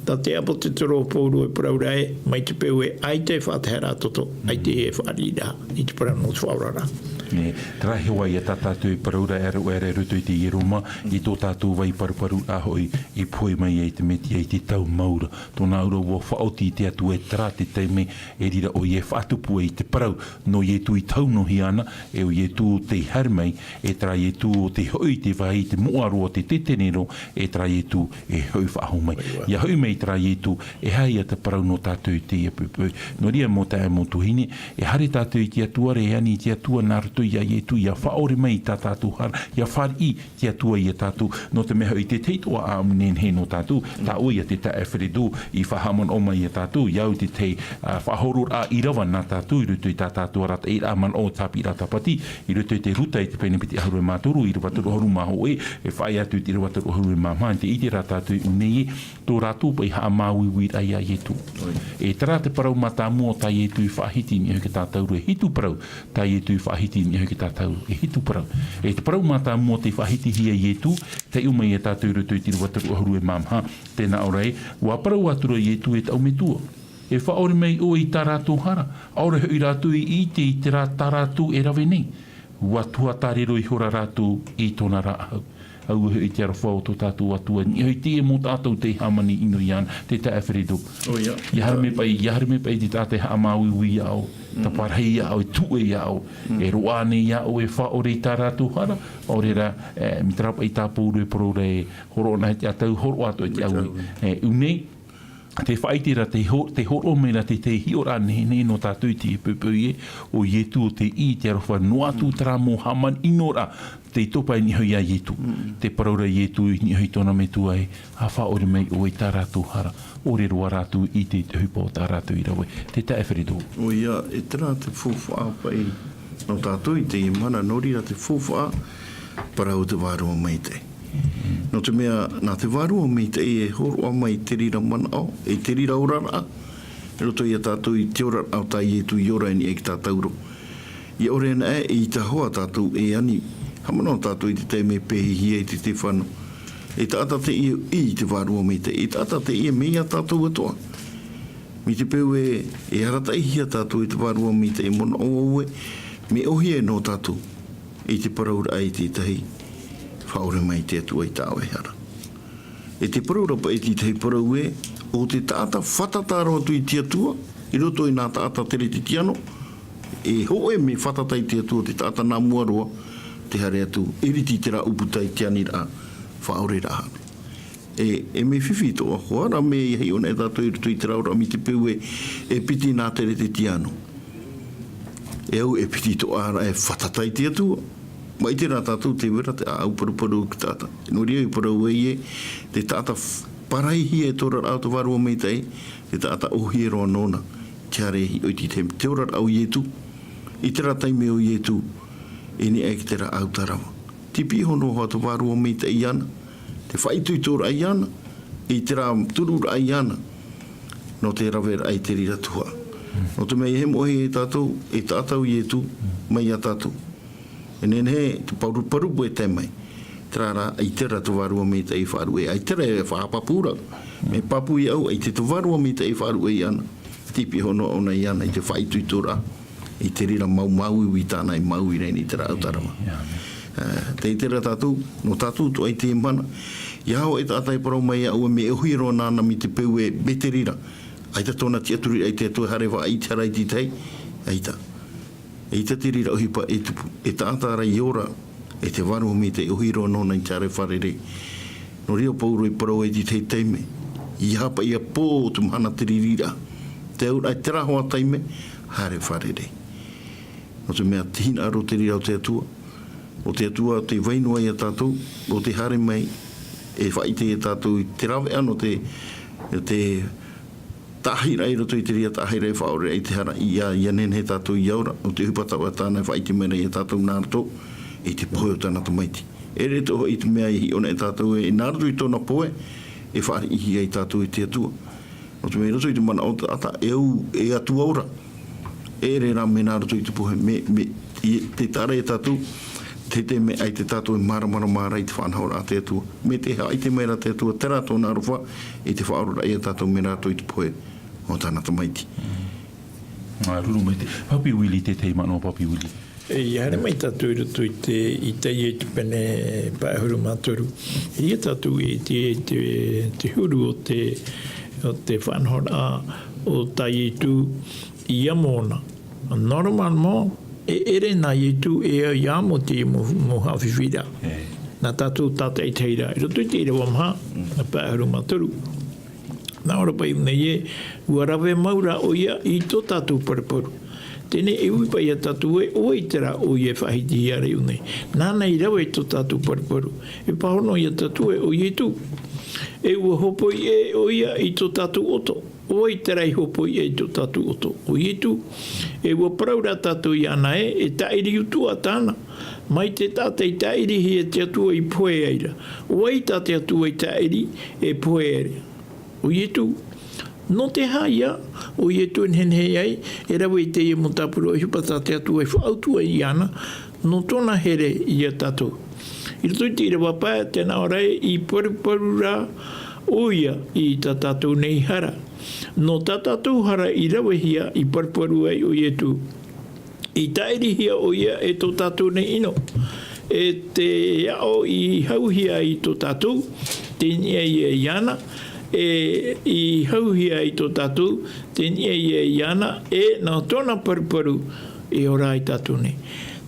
ta te apo te toro pōru e praura e, mai te peu e ai te whaatahera toto, ai te e whaarira, i te parano o te whaorara. Trahe wai e tātātou i paraura ere rutu i te iroma, i tō tātou vai paruparu ahoi i poi mai e te metia i te tau maura. Tōna ura ua whaoti i te atu e tra te teime e rira o i e whaatupu e i te parau no i e tu i taunohi ana e o i e tu te harmei e tra i e tu o te hoi te vai te moaroa te tetenero e tra i e tu e hoi whaahu mai. Ia hoi mai tra i e tu e hai a te parau no tātou i te ia pupui. No ria mo tae mo tuhine e hare tātou i te atua re ani i te atua nārutu ia i tu ia whaore mai tā tātou hara, ia whari te atua i a tātou, no te meha i te teitoa a mnen he no tātou, tā oi a te ta e whiridu i whahaman o mai a tātou, iau te te whahoror a i rawa nā tātou, i rutu i tā tātou rata, i raman o tāpi rata pati, i rutu i te ruta i te penepiti ahuru e māturu, i rawaturu horu maho e whai atu i te rawaturu horu e māma, te i te rata tātou i unei e, tō rātou pai haa māwiwi ai a ietu. E tara te parau mata mua tā ietu i whahiti ni heke tātou e hitu parau, tā ietu i whahiti ni heke tātou e hitu parau. E te parau mata mua te whahiti hia ietu, te umai e tātou rutu i te rawaturu horu e māma, tēnā orei, wā parau atura ietu e tau metua. E whaore mai o i tā rātou hara, aore hui rātou i te rā tā rātou e rawe nei. Wā tua tārero i hora rātou i tōna rā ahau. Au i te arawha o tō tātou atua. Ni hoi te e mō tātou te hamani ino i ana, te tae whiridu. I harme pai te tāte hamaui ui au, ta parhei au, tu e au, e roane i au e whaore i tā rātou hara, ore ra, mi tarapa i tā pōru e porora e horo na te atau, horo ato e te au. Unei, te whaitira te horo mera te hiora ne no tātou te pupui e, o ietu o te i te arawha noatu tara mō haman inora, te topa i nihoi a ietu. Te paraura ietu i nihoi tōna me tua e, a whaore mai o i tā rātou hara, ore roa rātou i te hupa o tā rātou i rawe. Te tae whirido. O ia, e tera te fōwha pai no tātou i te mana nori a te fōwha parau te wārua mai te. No te mea, nā te wārua mai te e horoa mai te rira mana au, e te rira orara, e roto i a tātou i te ora au tā ietu i ora ni e ki tā tauro. I ore na e i ta hoa tātou e ani, hamana o tātou i te te me pehi e te whanu. E tāta te i te wārua mai te, e tāta te i mea tātou atoa. Mi te peu e harata i hia tātou i te wārua mai te e mona o me ohi e no tātou, i te paraura ai te tahi. whaore mai te atua i tāwe hara. E te paraurapa e ti tei parau e, o te tāta whatataro atu i te atua, i roto i nā tāta tere te tiano, e hoe me whatatai te atua te tāta nā muaroa, te hare atu, e riti te rā uputai tiani rā, whaore rā hane. E me whiwhi toa hoara me i hei ona e tātou i roto i te raura mi te peu e piti nā tere te tiano. E au e piti toa ara e whatatai te atua. Mai te rā tātou te wera te au paru ki tāta. No ria i parau e te tāta paraihi e tōra rā to warua mei tei, te tāta ohi e roa nona, te arehi o ti te ora au ietu, i te rā taime o ietu, e ni e ki te rā au tarawa. Tipi hono hoa to warua mei tei ana, te whaitu i tōra ai ana, i te rā turura ai ana, no te rawera ai te rira tua. No te mei he mohi e tātou, e tātou i etu, mai a tātou. E nene he, te parupu e te mai. Trara, ai tera tu warua me te i wharu e, ai tera e whapapura. Me papu i au, ai te tu warua me te i wharu e ana. Tipi hono ona i ana, i te whaitu i tōra, i te rira mau i tāna i mau i reini te rā autarawa. Te i tera tātou, no tātou tu ai te mana, i hao e tātai parau mai au me e hui roa nāna mi te peu e me te rira. Ai ta tōna ti aturi ai te atu harewa ai te harai ti tei, ai ta. E ta te rira ohipa e tupu, e tātara i ora, e te waru mi te ohi roa nōna i te are wharere. No rio pauro i parau e ti tei teime, i hapa ia pō tu mana te rira. Te aura ai te rahoa teime, hare wharere. No te mea tina aro te rira o te atua, o te atua te wainua i a tātou, o te hare mai, e whaite i a tātou i te rawe ano te tahira i roto i te ria tahira i whaore i te hara i a ianen he tātou i aura, o te hupata wa tāna whaite mera i a tātou nārato, i te poe o tāna tamaiti. E re toho i te mea i ona e tātou e nārato i tōna poe, e whaari ihi ai tātou i te atua. O te mea roto i te mana o te ata, e atua ora. E re rā me nārato i te poe, te tāra e tātou, te me ai te tātou e mara i te whanhaura a te atua. Me te hea ai te mera te atua, te rātou nā ruwha, i te whaarura i a tātou me rātou i te poe o tāna tamaiti. Ruru mai te. Papi Wili te tei mano Papi Wili. I hare mai tātou i roto i te i te pene paehuru mātoru. I tātou i te huru o te whanhaura o tai i tū i amona. Normal mo, e ere nā ieitu e a ia mo te mo hawhiwhira. Nā tātou tāta i teira. I roto i te ira wamha, na pāharu mātoru. Nā ora pai unei e, ua rawe maura o ia i tō tātou paraparu. Tēne e ui pai a tātou e o i tera o i e whahiti i are unei. Nāna i rawe tō tātou paraparu. E pahono i a tātou e o ieitu. E ua hopo i e o ia i tō tātou oto. O i te rei hopo i e tō tātou oto. O ietu, e ua praura tātou i ana e tairi utua tāna. Mai te tāta i tairi hi e te atua i poe eira. O i tāte atua i tairi e poe eira. O ietu, no te haia, o ietu en hen hei ai, e rawe i te i mo tāpuro i hupa tāte atua i whautua i ana, no tōna here i a tātou. I rato i te ira wapā, tēnā orai i paru oia i tā tātou nei hara. No tā tātou hara i rawe hia i parparu ai o ietu. I tairi hia o ia e tō tātou nei ino. E te ao i hauhia i tō tātou, tēnia i e iana, i hauhia i tō tātou, tēnia i e iana, e nā tōna parparu e ora i tātou nei.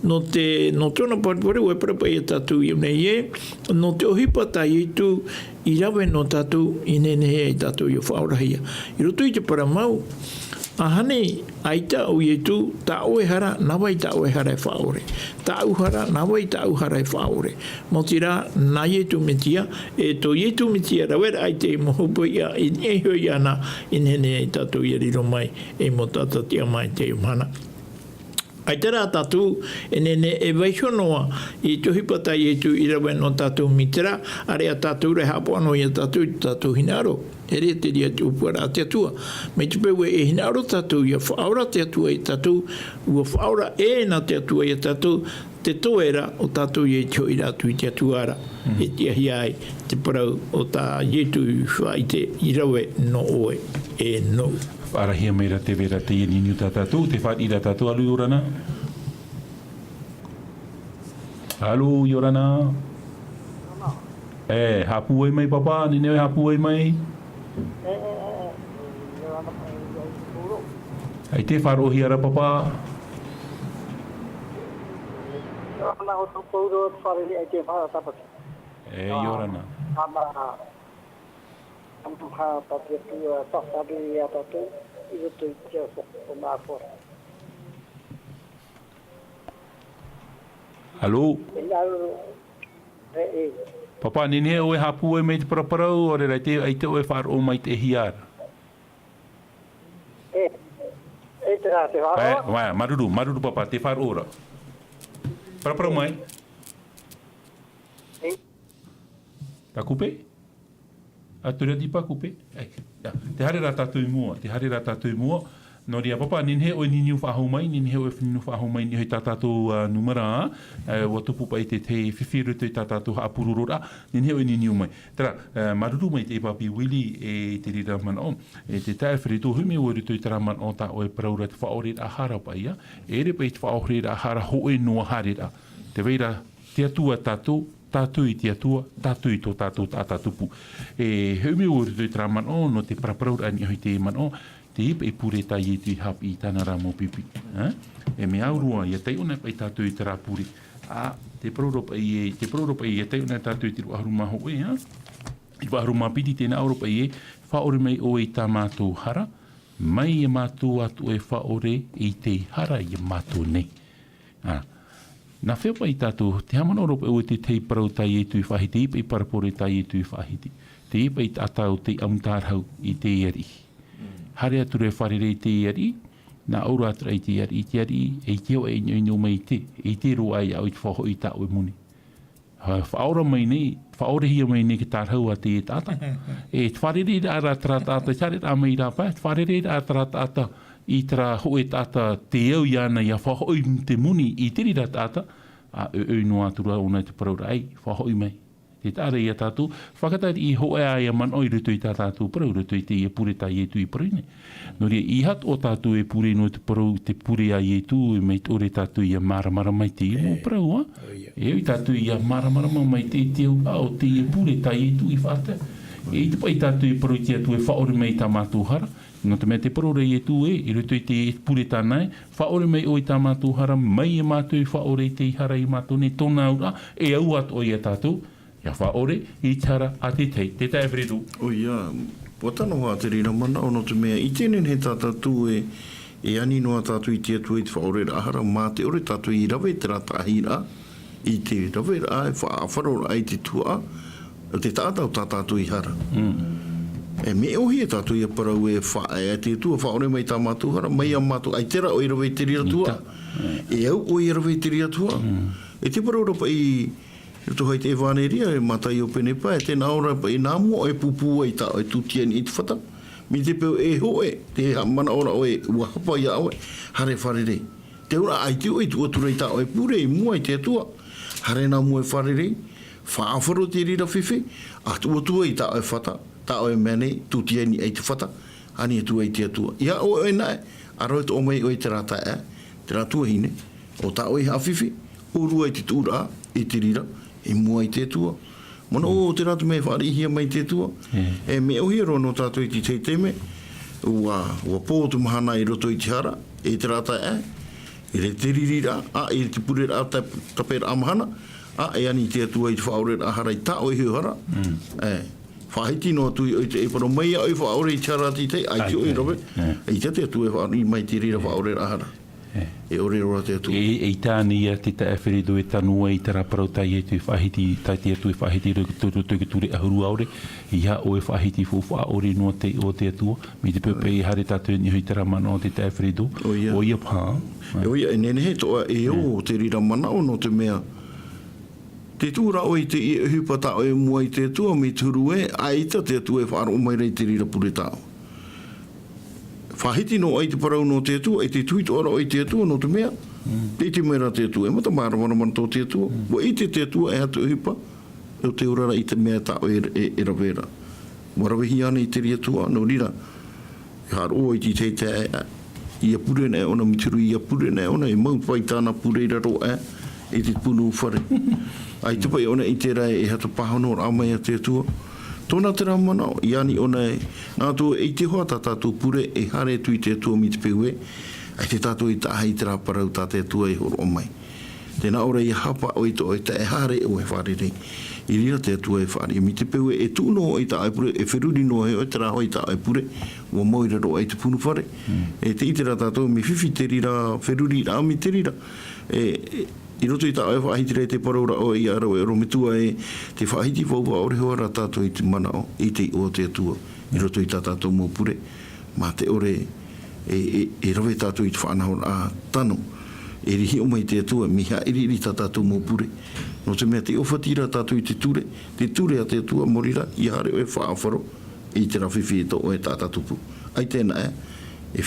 No tōna parparu e parapai e tātou i unei e, no te ohipata i tu i rawe no tātou i nene i tātou i o whaorahia. I roto i te paramau, a hane aita o i tu, tā oe hara, nawa i tā oe hara e whaore. Tā au hara, nawa i tā au hara e whaore. Mo tira, nā i tu metia, e tō i tu metia rawera ai te mohopo ia, i neho i ana, i nene i tātou i riro mai, e mo tātou tia mai te umana. Ai tera tātou, e nene e waihonoa i tuhipata i tu i rawe no tātou mitera, are a tātou re hapo ano i a tātou hinaro. E rea te ria te upuara a te atua. Me te pewe e hinaro tātou i a whaora te atua i tātou, ua whaora e na te atua i a tātou, te toera o tātou i e tio i rātu i te atuara. E te ahi ai, te parau o tā ietu whaite i rawe no oe e no. Arahia meira te vera te ieninu tā tātou, te whaatira tātou alu i orana. Alu i orana. hapu ai mai papa, ni neo hapu ai mai. Ai te wharohi ara papa. Ana o tō pōuro wharere ai te whara tapaki. Yorana. Ana ampu ha pati tua whakari a tatu I roto I te o mā kora. Hello? E. Papa, ni ne oe hapu e me te paraparau, ore rai te ai te oe wharo mai te hiara. E te rā te wharo? Maruru papa, te wharo ora. Paraparau mai? Ta kupe? Aturia di pa kupe? Te hare rā tātui mua. No ria papa, ninhe oe niniu whahau mai, ninhe oe niniu whahau mai, ni hoi tātātou numera, wa tupu pa I te whiwhiru te tātātou haapururora, ninhe oe niniu mai. Tera, maruru mai te papi wili e te rira mana o, te tae whiritu hume oe rutu I tera mana o ta oe praura te whaore a hara pa ia, ere pa I te whaore a hara hoe noa hare a. Te weira, te atua tātou, tātou I te atua, tātou I tō tātou tātupu. Hume oe rutu I tera mana o, no te prapraura ani hoi te mana o, te ipa I pure tai e tui hap I tāna rā mō pipi. E me aurua, ia tei ona pa I tātou I te rā pure. Te proropa I e tei ona tātou I te ruaharuma hoe. I ruaharuma piti tēnā Aurapa I whaore mai o I tā mātou hara, mai e mātou atu e whaore I te hara I mātou nei. Nā whewha I tātou, te hamana Aurapa o te tei parau tai e tui whahiti, ipa I parapore tai e tui whahiti. Te ipa I tātou te amtarhau I te iari. Hare ature wharere I te iari, nā aura atra I te iari, e te o e nyo mai I te roa I au I te whaho I tā oe muni. Whaora mai nei, whaore hia mai nei ki tārhau a te tāta. E te wharere ara tra tāta, tare rā mai rā pā, te wharere ara tra tāta, I tra hoe tāta te au I ana I a whaho I te muni I te rira tāta, a no atura ona te paraura, ai, whaho I mai. Te tāre I a tātou, whakatari I hoe a ia man oi rutu I tā tātou parau, rutu I te ia pure tai e tu I parau nei. No rea, I hat o tātou e pure no te parau, te pure a i e tu, e mei ore tātou ia maramara mai te imo parau, E oi tātou ia maramara mai te au, o te ia pure tai e tu I whata. E te pai tātou e parau te atu e whaore mai tā mātou hara, no te mea te parau rei e tu I rutu I te pure tānai, whaore mai oi tā mātou hara, mai e mātou I whaore I te hara I mātou ne tōna ura, e au at oi a tātou, ia whaore I tara a te tei. Te tae whiritu. O ia, watano hoa te rira mana o no te mea. I tēnen he tātātou e ani noa tātou I te atu I te whaore ahara, mā te ore tātou I rawe te rata ahira, I te rawe a e whaafaro ai te tua, o te tātau tātou I hara. E me ohi e tātou I a parau e whae te tua, whaore mai tā mātou hara, mai a mātou, ai tera o I rawe te rira tua, e au o I rawe te rira tua. E te parau rapa I Ruto hai te ewaneria, e matai o pene pa, e tēnā ora pa I nā mua e pupu ai tā, e tūtiani I te whata. Mi te peo e hoe, te mana ora o e uahapa I awe, hare wharere. Te ora ai te oi tuatura I tā, o e pure I mua I te atua. Hare nā mua e wharere, whaafaro te rira whiwhi, a tuatua I tā o e whata, tā o e mene, tūtiani ai te whata, ani atua I te atua. Ia o e nae, aroi to o mai o e te rata te ratua hine, o tā o e hawhiwhi, o rua I te tūra, I te rira, e mua I te tua. Mana o te ratu me whaarihia mai te tua. E me ohiro no tātou I te teiteme, ua pōtu mahana I roto I te hara, e te rata I re te ririra, I te purera tapera amahana, e ani te atua I te whaorera ahara I tā o I hiuhara. Whahiti no atu I te eparo mai a oi whaore I te hara ti te, ai te oi rawe, I te atua I whaari mai te rira whaorera ahara. E ore roa te atu. E tāni ia te tae whirido e tanua I te raparau tai e tu whahiti, tai te atu e whahiti rutu ki ture ahuru aore, ia o e whahiti fuwha ore no te o te atua, mi te pepe I hare tātou ni hui te ramana o te tae whirido, o ia pā. O ia, e nene he toa e o te rira mana o no te mea. Te tūra o I te hupata o e mua I te atua, mi turu e, a ita te atua e whaaro mai rei te rira pure tāo. Whahiti no ai te parau no te atua, e te tuito ora o I te atua no te mea, te mera te atua, e mata maramana tō te atua, wa I te atua e hatu hipa, e o te urara I te mea tāo e rawera. Warawehi ana I te ri atua, no rira, e haro o I te te I a pure nei ona, mituru I a pure nei ona, e mau pai tāna pure raro e te punu whare. Ai te pai ona I te rai e hata pahono o amai a te atua. Tōna te ramana o, iani ona e, ngā tua e te hoa tātou pure e hare tui te atua mi te peue, ai te tātou I tāhei te rāparau tā te atua e horo o mai. Tēnā ora I hapa o I to o te e hare o e wharerei. I rira te atua e whare. Mi te peue e tūno o I tā aipure, e whiruri no he o te raho I tā aipure, ua moira ro ai te punu whare. E te itera tātou mi whiwhi te rira, whiruri rā mi te rira. I roto I tā ai whahitire te paraura o I aro e romitua e te whahiti wauwa ore hoa rā tātou I te mana o, I te o te atua. I roto I tā tātou mō pure. Mā te ore e rawe tātou I te whanau a tano. E rihi o mai te atua, miha iri tā tātou mō pure. No te mea te awhatira tātou I te ture a te atua morira, I hare o e whaafaro, I te rawhiwhi e to o e tātatupu. Ai tēnā e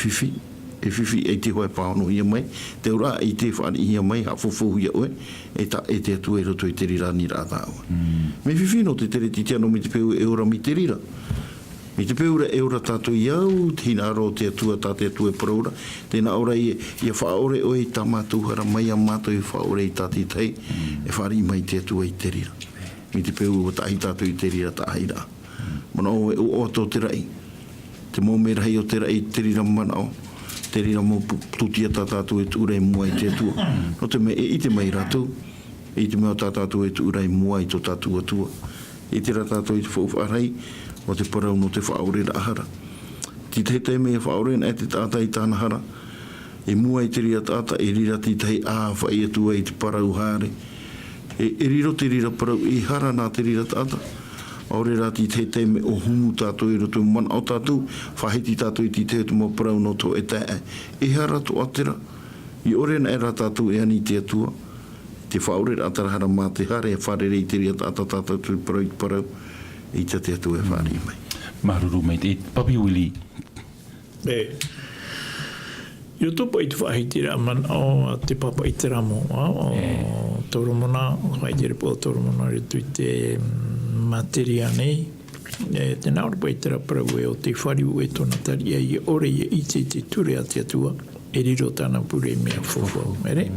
whiwhi e te hoe pāono ia mai, te ura I te whaani ia mai, ha fofohu ia oe, e te atua e roto I te rira ni rā tāua. Me whiwhi no te tere titiano mi te peu e ora mi te rira. Mi te peura e ora tātou iau, tina aro te atua tā te atua e paraura, tēnā ora ia whaore o I tā mātou hara mai a mātou I whaore I tā titei, e whari mai te atua I te rira. Mi te peu o tahi tātou I te rira tā haira. Mana o e o ato te rai. Te mō mera hei o te rai te rira mana o. Te rira mō tutia tā tātou e tūrei mua I te atua. No te me e I te mai rātou. E te mea tā tātou e tūrei mua I tō tātou atua. E te rā tātou I te whauwharai. O te parau no te whaore ra ahara. Ti te mea whaore na e te tāta I tāna hara. E mua I te ria tāta, e rira ti tei whai atua I te parau hare. E riro te rira parau, e hara nā te rira tāta. Aore rā ti te me o humu tātou I roto mana o tātou, whahiti tātou I ti te tu mō parau no tō e tae. E hara tō atera. I ore na e rā tātou e ani te atua. Te whaore ra atara hara mā te hare, e wharere I te ria tāta tātou tu parau I te parau. I te atua e whāri mai. Maruru mai te papi wili. I topo I te whahitira man o te papa I te ramo o Toromona, whaitire po Toromona ritu I te materia nei. Te naura po I te raparau e o te whariu e tona taria I ore I te ture a te atua. E riro tāna pure mea fofo, mere?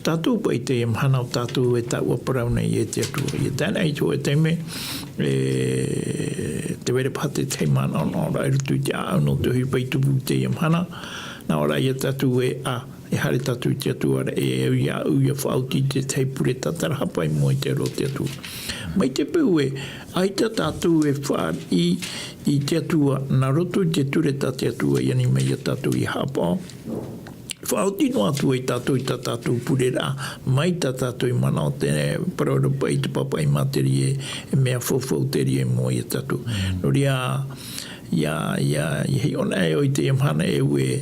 Tātou pa I te mhana o tātou e tāua parau nei e te atua. I tēnā I tō e teime, te were pate te mana o ora I rutu I te au no te hui pa I tupu te mhana. Nā ora I tātou e hare tātou I te atua e au ia whauti te tei pure tatara hapai mo I te ro te atua. Mai te pū ai te tātou e whāri I te atua, nā roto I te ture tā te atua I ani mei a tātou I hapa. Whauti no atua I tātou pure rā, mai tātou I mana o te paraura pa I te papa I materi e mea fofo teri e mo I tātou. No ria, hei ona e o I te mhana e ue,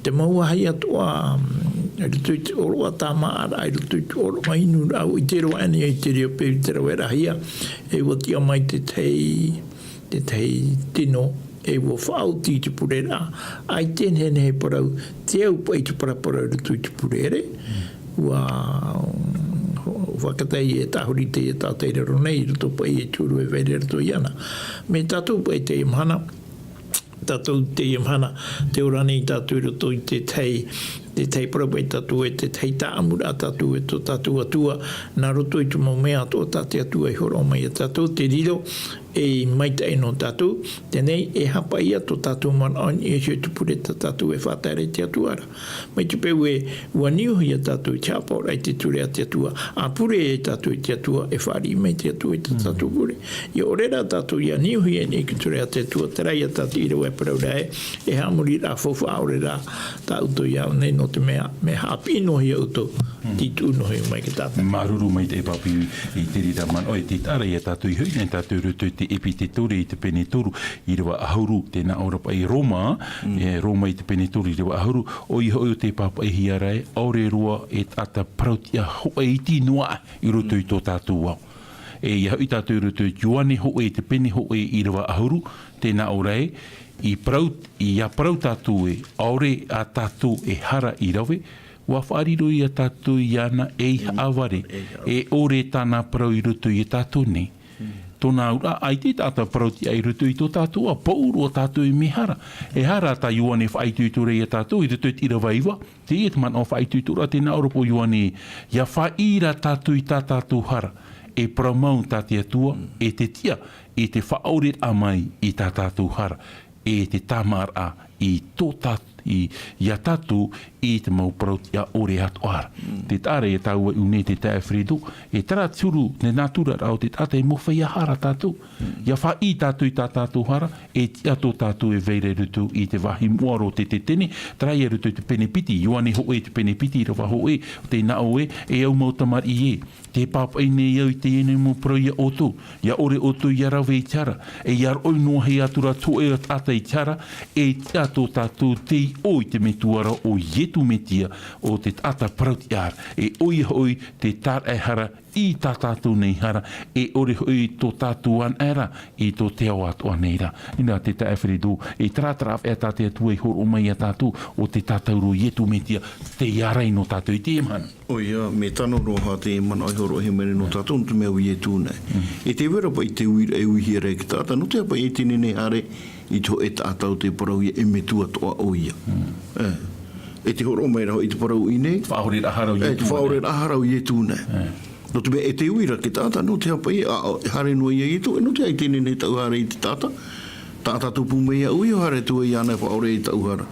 te maua hai atua, I rutu I te oroa tā maara, I rutu I te oroa inu rau, I te roa ane I te rio peu te rau e rahia, e watia mai te tei tino, e wo whauti I te purera, ai tenhene he parau, te au pa I te paraparau rutu I te purere, ua whakatei e tahuri te e tātei raro nei, ruto pa I e tūru e vere rato I ana. Me tātou pa I te imhana, tātou te imhana, te orani tātou roto I te tei parau e tātou e te tei tāmura tātou e tō tātou atua, nā roto I tu mau mea tō tātou atua I horo mai a tātou, te riro e maita e no tātou, tenei e hapa ia tō tātou mana on e hio tupure tā tātou e whātare te atuara. Mai te peu e ua niuhi a tātou te hapora I te ture a te atua, a pure e tātou I te atua e whāri mai te atua I te tātou pure. I orera tātou ia niuhi e nei ki ture a te atua, te rai a tātou I rau e parau rai, e hamuri rā fofa orera tā uto iau nei no te mea hapi nohi auto, titu nohi mai ki tātou. Maruru mai te papi I te rira man, o e te tara I a tātou I hui, nei tātou rutu te epi te tore I te pene toru I rewa ahuru tēnā orapa I Roma, Roma I te pene toru I rewa ahuru, o I hoi o te papa I hiarai, aure roa e tata prautia hoa I tinua I roto I tō tātou au. E I hoi tātou I roto I juane hoa I te pene hoa I rewa ahuru, tēnā orei, I a prau tātou e, aure a tātou e hara I rawe, wa whaariro I a tātou I ana e aware, e ore tāna prau I roto I tātou nei. tōna ura ai te tata parauti ai rutu i tō tātou a pauru o tātou i mehara. E hara ta yuane whaitu i tūrei a tātou i rutu i tira vaiwa. Te iet man o whaitu i tūra te naoropo yuane. Ia whaira tātou i tā tātou hara. E pramau tāte atua e te tia e te whaauret amai i tā tātou hara. E te tamar a i tō tātou ia tātou i te mau parauti a ore atu ara. Te tāre e tāua une te tae Fredo, e tara turu ne nātura rao te tāta e mowhai a hara tātou. Ia wha i tātou i tā tātou hara, e tia tō tātou e veire rutu i te wahi muaro te tene, trai e rutu te penepiti, yuane ho e te penepiti rawa ho e, te nao e au mau tamari e. Te pāpai nei au i te ene mo proia oto, ia ore oto i arawe i tiara, e iar oi noa hei atura tō e tata i tiara, e tia tō tātou te o i te metuara o ietu metia o te tata parauti ar, e oi hoi te tar e hara i tā tātou nei hara, e ore hoi tō tātou an era, i tō teo atu aneira. Ina te tae Fredo, e tratraf e tāte atua i horo mai a tātou, o te tātou ro ietu metia, te iarai no tātou i te mana. O ia, me tano roha te mana ai horo he mene no tātou, no te mea ui e tūnei. E te wera pa i te uira e ui hira e ki tāta, no te apa i tine ne hare, i tō e tātou te parau ia e me tua toa o ia. E te horo mai rao i te parau i nei. Whaore raharau i e tūnei. E te whaore raharau i e tūnei. No te mea e te uira ki tāta, no te apa i, hare nua i e tō, e no te ai tine ne tau hare i te tāta. Tāta tupu mea ui o hare tua i ana whaore i tau hara.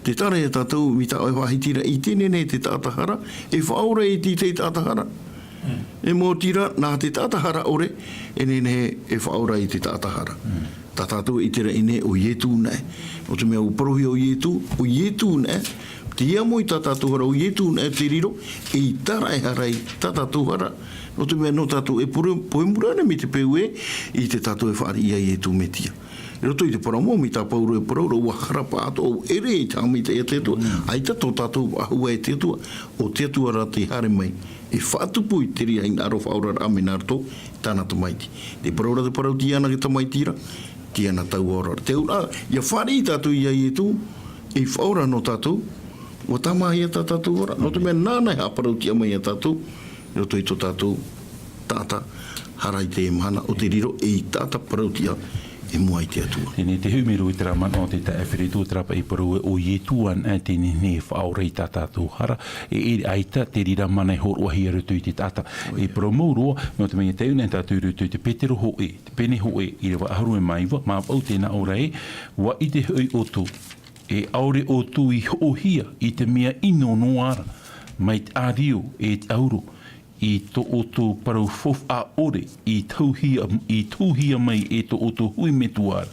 Te tare e tātou, mi tā oi wahitira i tine ne te tāta hara, e whaore i te tāta hara. E mō tira, nā te tāta hara ore, e nene e whaora i te tāta hara. Tā tātou i tira ine o ietu nei. O te mea uparohi o ietu nei, te ia mo i tā tātou hara o ietu nei te riro, e i tara e hara i tā tātou hara. O te mea no tātou e poemurane me te peu i te tātou e whaari ia ietu metia. E roto i te paramo, mi tā pauro e parauro, ua harapa ato au ere i tā mi te e te atua. Aita tō tātou ahua e te atua, o te atua ra te hare mai. E whaatupu i te ria i ngaro whaura ra me nārto, tāna tamaiti. Te paraura te parauti ana ki tamaitira, ki ana tau ora. Te ura, ia whari i tātou ia i e tū, e whaura no tātou, ua tamahi a tātou ora. No te mea nānai ha parauti amai a tātou, roto i tō tātou tāta harai te emhana o te riro, e i tāta parauti a e mua i te atua. Tēnei te humiru i tera mana o te tae Fredo trapa i paru o ietuan e tēnei ne whaore i tā tātou hara, e aita te rira mana i horo ahi arutu i te tata. E paru maurua, no te mea teo nei tātou rutu i te petero ho e, te pene ho e, i rewa aharu e maiwa, mā pau tēnā ora e, wa i te hui o tū, e aure o tū i hohia i te mea ino noara, mai te ario e te auro, i tō o tō parau fof a ore, i tūhia mai e tō o tō hui metuara,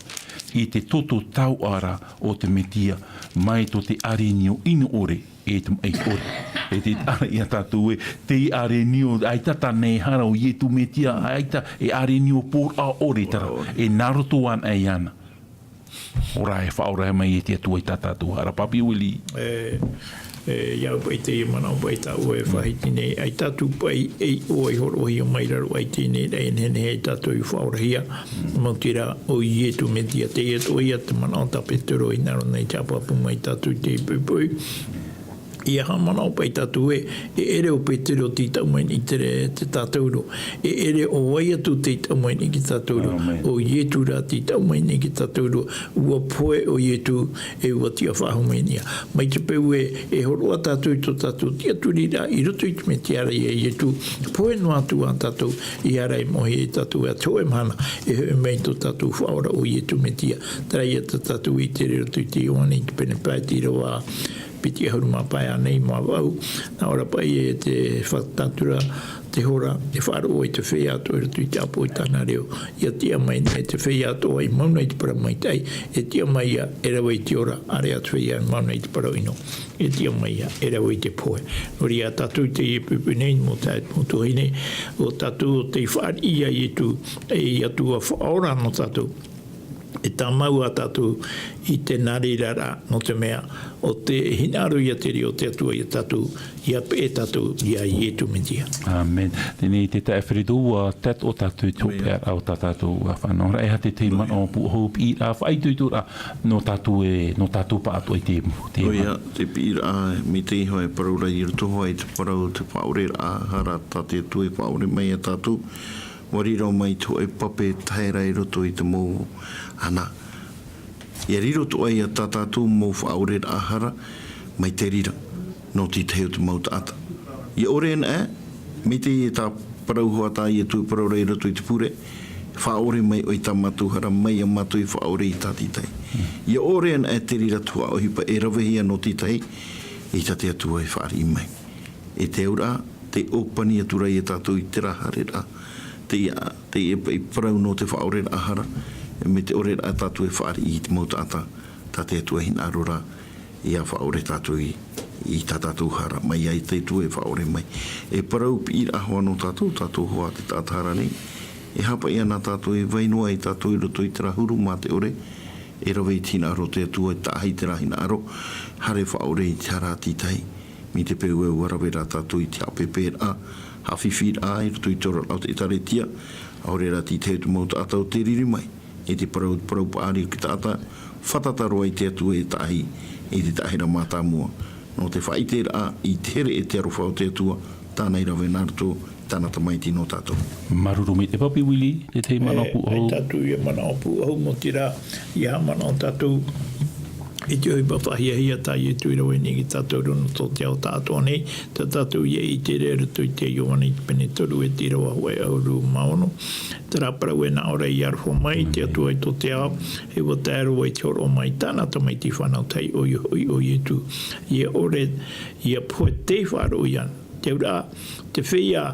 i te toto tau ara o te metia, mai tō te arenio ino ore, e te mai ore. E te ara i a tātou e, te arenio, aita ta nei hara o i tu metia, aita e arenio pōr a ore tara, e naroto an e ana. Ora e whaora mai e te atua i tā tātou hara, papi uli. Iau pai te mana o pai tau e whahiti nei, ai tātou pai e o e horo hi o mai raro ai tēnei rei nene hei tātou i whaorahia, mau tira o i etu me tia te etu o ia te mana o tapetero i naro nei tāpapu mai tātou te pupui. Ia ha mana o pai tātou e ere o petero ti tau mai ni te tātou ro, e ere o wai atu te tau mai ni ki tātou ro, o ietu ra ti tau mai ni ki tātou ro, ua poe o ietu e ua tia whahu mai nia. Mai te peu e horoa tātou i tō tātou tia turi ra, i roto i te me te ara i e ietu, poe no atu a tātou i ara i mohi e tātou a tō e mana, e hoi mei tō tātou whaora o ietu me tia, trai e tātou i te roto i te oani ki pene pai tira wa piti hauru mā pai anei mā wau, nā ora pai e te whatatura te hora, te wharo i te whea ato e rutu i te apo i tāna reo. Ia tia mai nei te whea ato ai mauna i te para mai tai, e tia mai ia e rawa i te ora, are atu whea mauna i te para ino. E tia mai ia e rawa i te poe. Nori a tatu te i pupu nei mo tai motu hine, o tatu o te whaari ia i tu, e i atu a whaora no tatu. E tā mau a tātou i te nari rara no te mea o te hinaru ia te rio te atua i tātou ia pe tātou ia i e tu mentia. Amen. Tēnei te tae Fredo a tat o tātou tōpea au tātou a whanora. E ha te te man o puhopi i a whaituitura no tātou pa ato i te o ia, te pira mi te iho e paraura i roto hoa i te parau te whaore a hara tā te atua i whaore mai a tātou. wariro mai to e pape taira i roto i te mō ana. Ia riro to ai a tātātou mō whaore ahara mai te rira no ti te heo te mauta ata. Ia ore na me te i tā parau hoa tā i tu parau rei roto i te pure, whaore mai o i tā matuhara mai a matu i whaore i tā titei. Ia ore na te rira tua o hipa e rawehia no titei i tā te atua i whaari mai. E te ura, te opani atura i tātou i te rahare rā, te i parau no te whaore ahara, me te ore a tātou e whaari i te mauta ata, tā te atua hina arora i a whaore tātou i tā tātou hara, mai ai te tu e whaore mai. E parau pi i ahoa no tātou hoa te tātara nei, e hapa ia nā tātou e vainua i tātou i roto i te rahuru mā te ore, e rawe i tina aro te atua i tāhai te rahina aro, hare whaore i te hara titei, mi te peu e warawe rā tātou i te apepe a, hawhiwhi a i roto i tora lau te tare tia, aore rā titei tu mauta atau te riri mai, e te parau paari o ki tāta, whatataroa i te atua i tāhi, i te tahira mātā mua, no te whaitera a i tere e te arofa o te atua, tānei rawe nārto, tāna tamaiti no tātou. Maruru me te papi, Willi, te te mana opu au. E tātou i mana opu au mo tira, i ha mana o tātou, e te oi pawhahia hia tā i tui rawe ni ki tātou rono tō te au tātou nei, tā tātou i te re ruto i te ioana i te pene toru e tira wahua e auru maono. Te raparau e nā ora i arho mai, te atua i tō te au, e wa te aroa i te oro mai tāna tamai ti whanau tai oi e tu. Ia ore, ia poe te wharo i an. Te ura, te whia,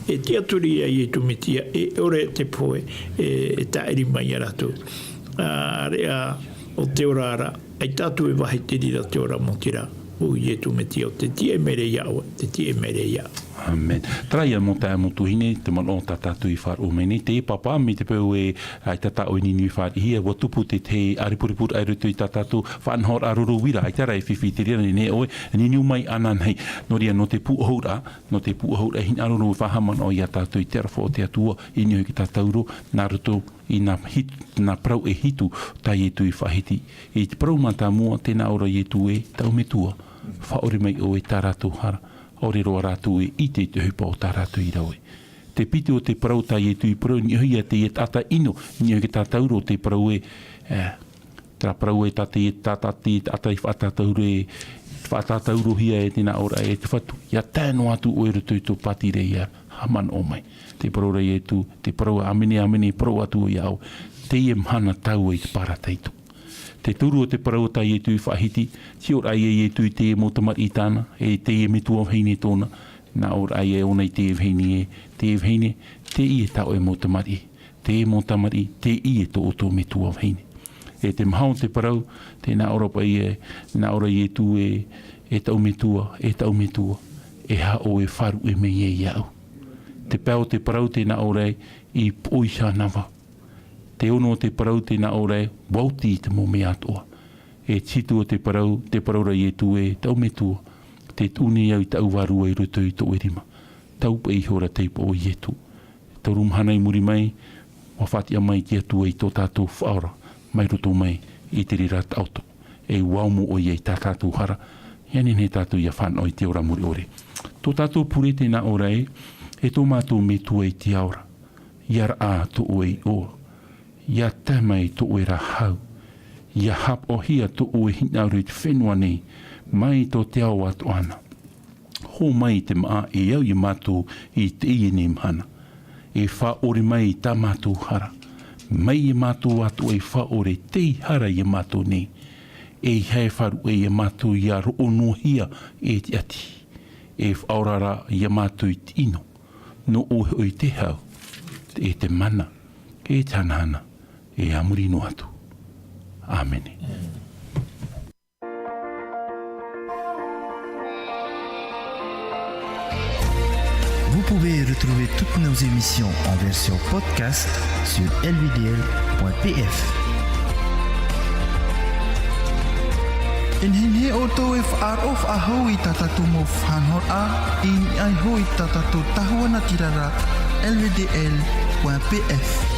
e te aturi i e tu mitia, e ore te poe, e taeri mai aratu. Rea, o te ora ara, ai tātou e wahi te rira te ora mo tira, o i e tu mitia, o te tie mere iau, te tie mere iau. Amen. Traia mo tā mo tuhine, te man o tā tātou I whār o mene, te papa me te peu e ai tā o nini I whār hia, wa tupu te aripuripur ai rutu I tā tātou whanhor aruru wira, ai tara e whiwhi te rira ne oe, nini umai ana nei, no ria no te puahoura hin aruru whahaman o ia tātou I te arafo o te atua, I niho ki tā tauro, nā rutu I nā prau e hitu, tai e tu I whahiti. I te prau mata mua, tēnā ora I e tu e, tau me tua, whaore mai o e tā rātou hara. Ore roa rātou e I te hupa o tā rātou I rau e. Te piti o te parau tai e tui parau, ni hui a te e tata ino, ni hui ki tā tauro o te parau e, tā parau e tate e tata te ata I whatatauro e, whatatauro hia e tēnā ora e te whatu. Ia tēno atu o e rutu I tō patire ia haman o mai. Te parau rei e tu, te parau amene parau atu o iau, te e mhana tau e te parataitu. Te turu o te parau tai e tui whahiti, ti ora ai e tui te e motamar I tāna, e te e metua heine tōna, nā ora ai e ona I te e heine te I e tau e motamar I, te e motamar I, te I e tō o tō metua heine. E te mahau te parau, te nā ora pai e, nā ora I e tu e tau metua, e ha o e wharu e me e iau. Te pēo te parau te nā ora I poisa nawa. Te ono o te parau te nā ora wauti I te mō me atoa. E titu o te parau rei e tu e tau me tua. Te tūne au I tau warua I ruto I tō erima. Tau pa I hora teipa o I e tu. Tau rumhana I muri mai, wawhatia mai ki atua I tō tātou whaora. Mai ruto mai I te rirat auto. E waumo o I e tā tātou hara. Iani ne tātou ia whanau I te ora muri ore. Tō tātou pure te nā ora e tō mātou me tua I te aura. Iar a tō o e oa. Ia tamai to e rahau. Ia hap o hia to o hina uri te whenua nei. Mai to te au atu ana. Ho mai te maa e au I mātou I te ie ne mhana. E wha ore mai I tā mātou hara. Mai e mātou atu e wha ore te hara I mātou nei. E hei wharu e mātou I a roo no hia e te ati. E whaurara I mātou I te ino. No o I te hau. E te mana. E tanana. E amuri no atu. Amene. Vous pouvez retrouver toutes nos émissions en version podcast sur lvdl.pf. In hinhe o tō e whaarof a hou I tatatu mo whanhor a, in ai hou I tatatu tahua na tirara lvdl.pf.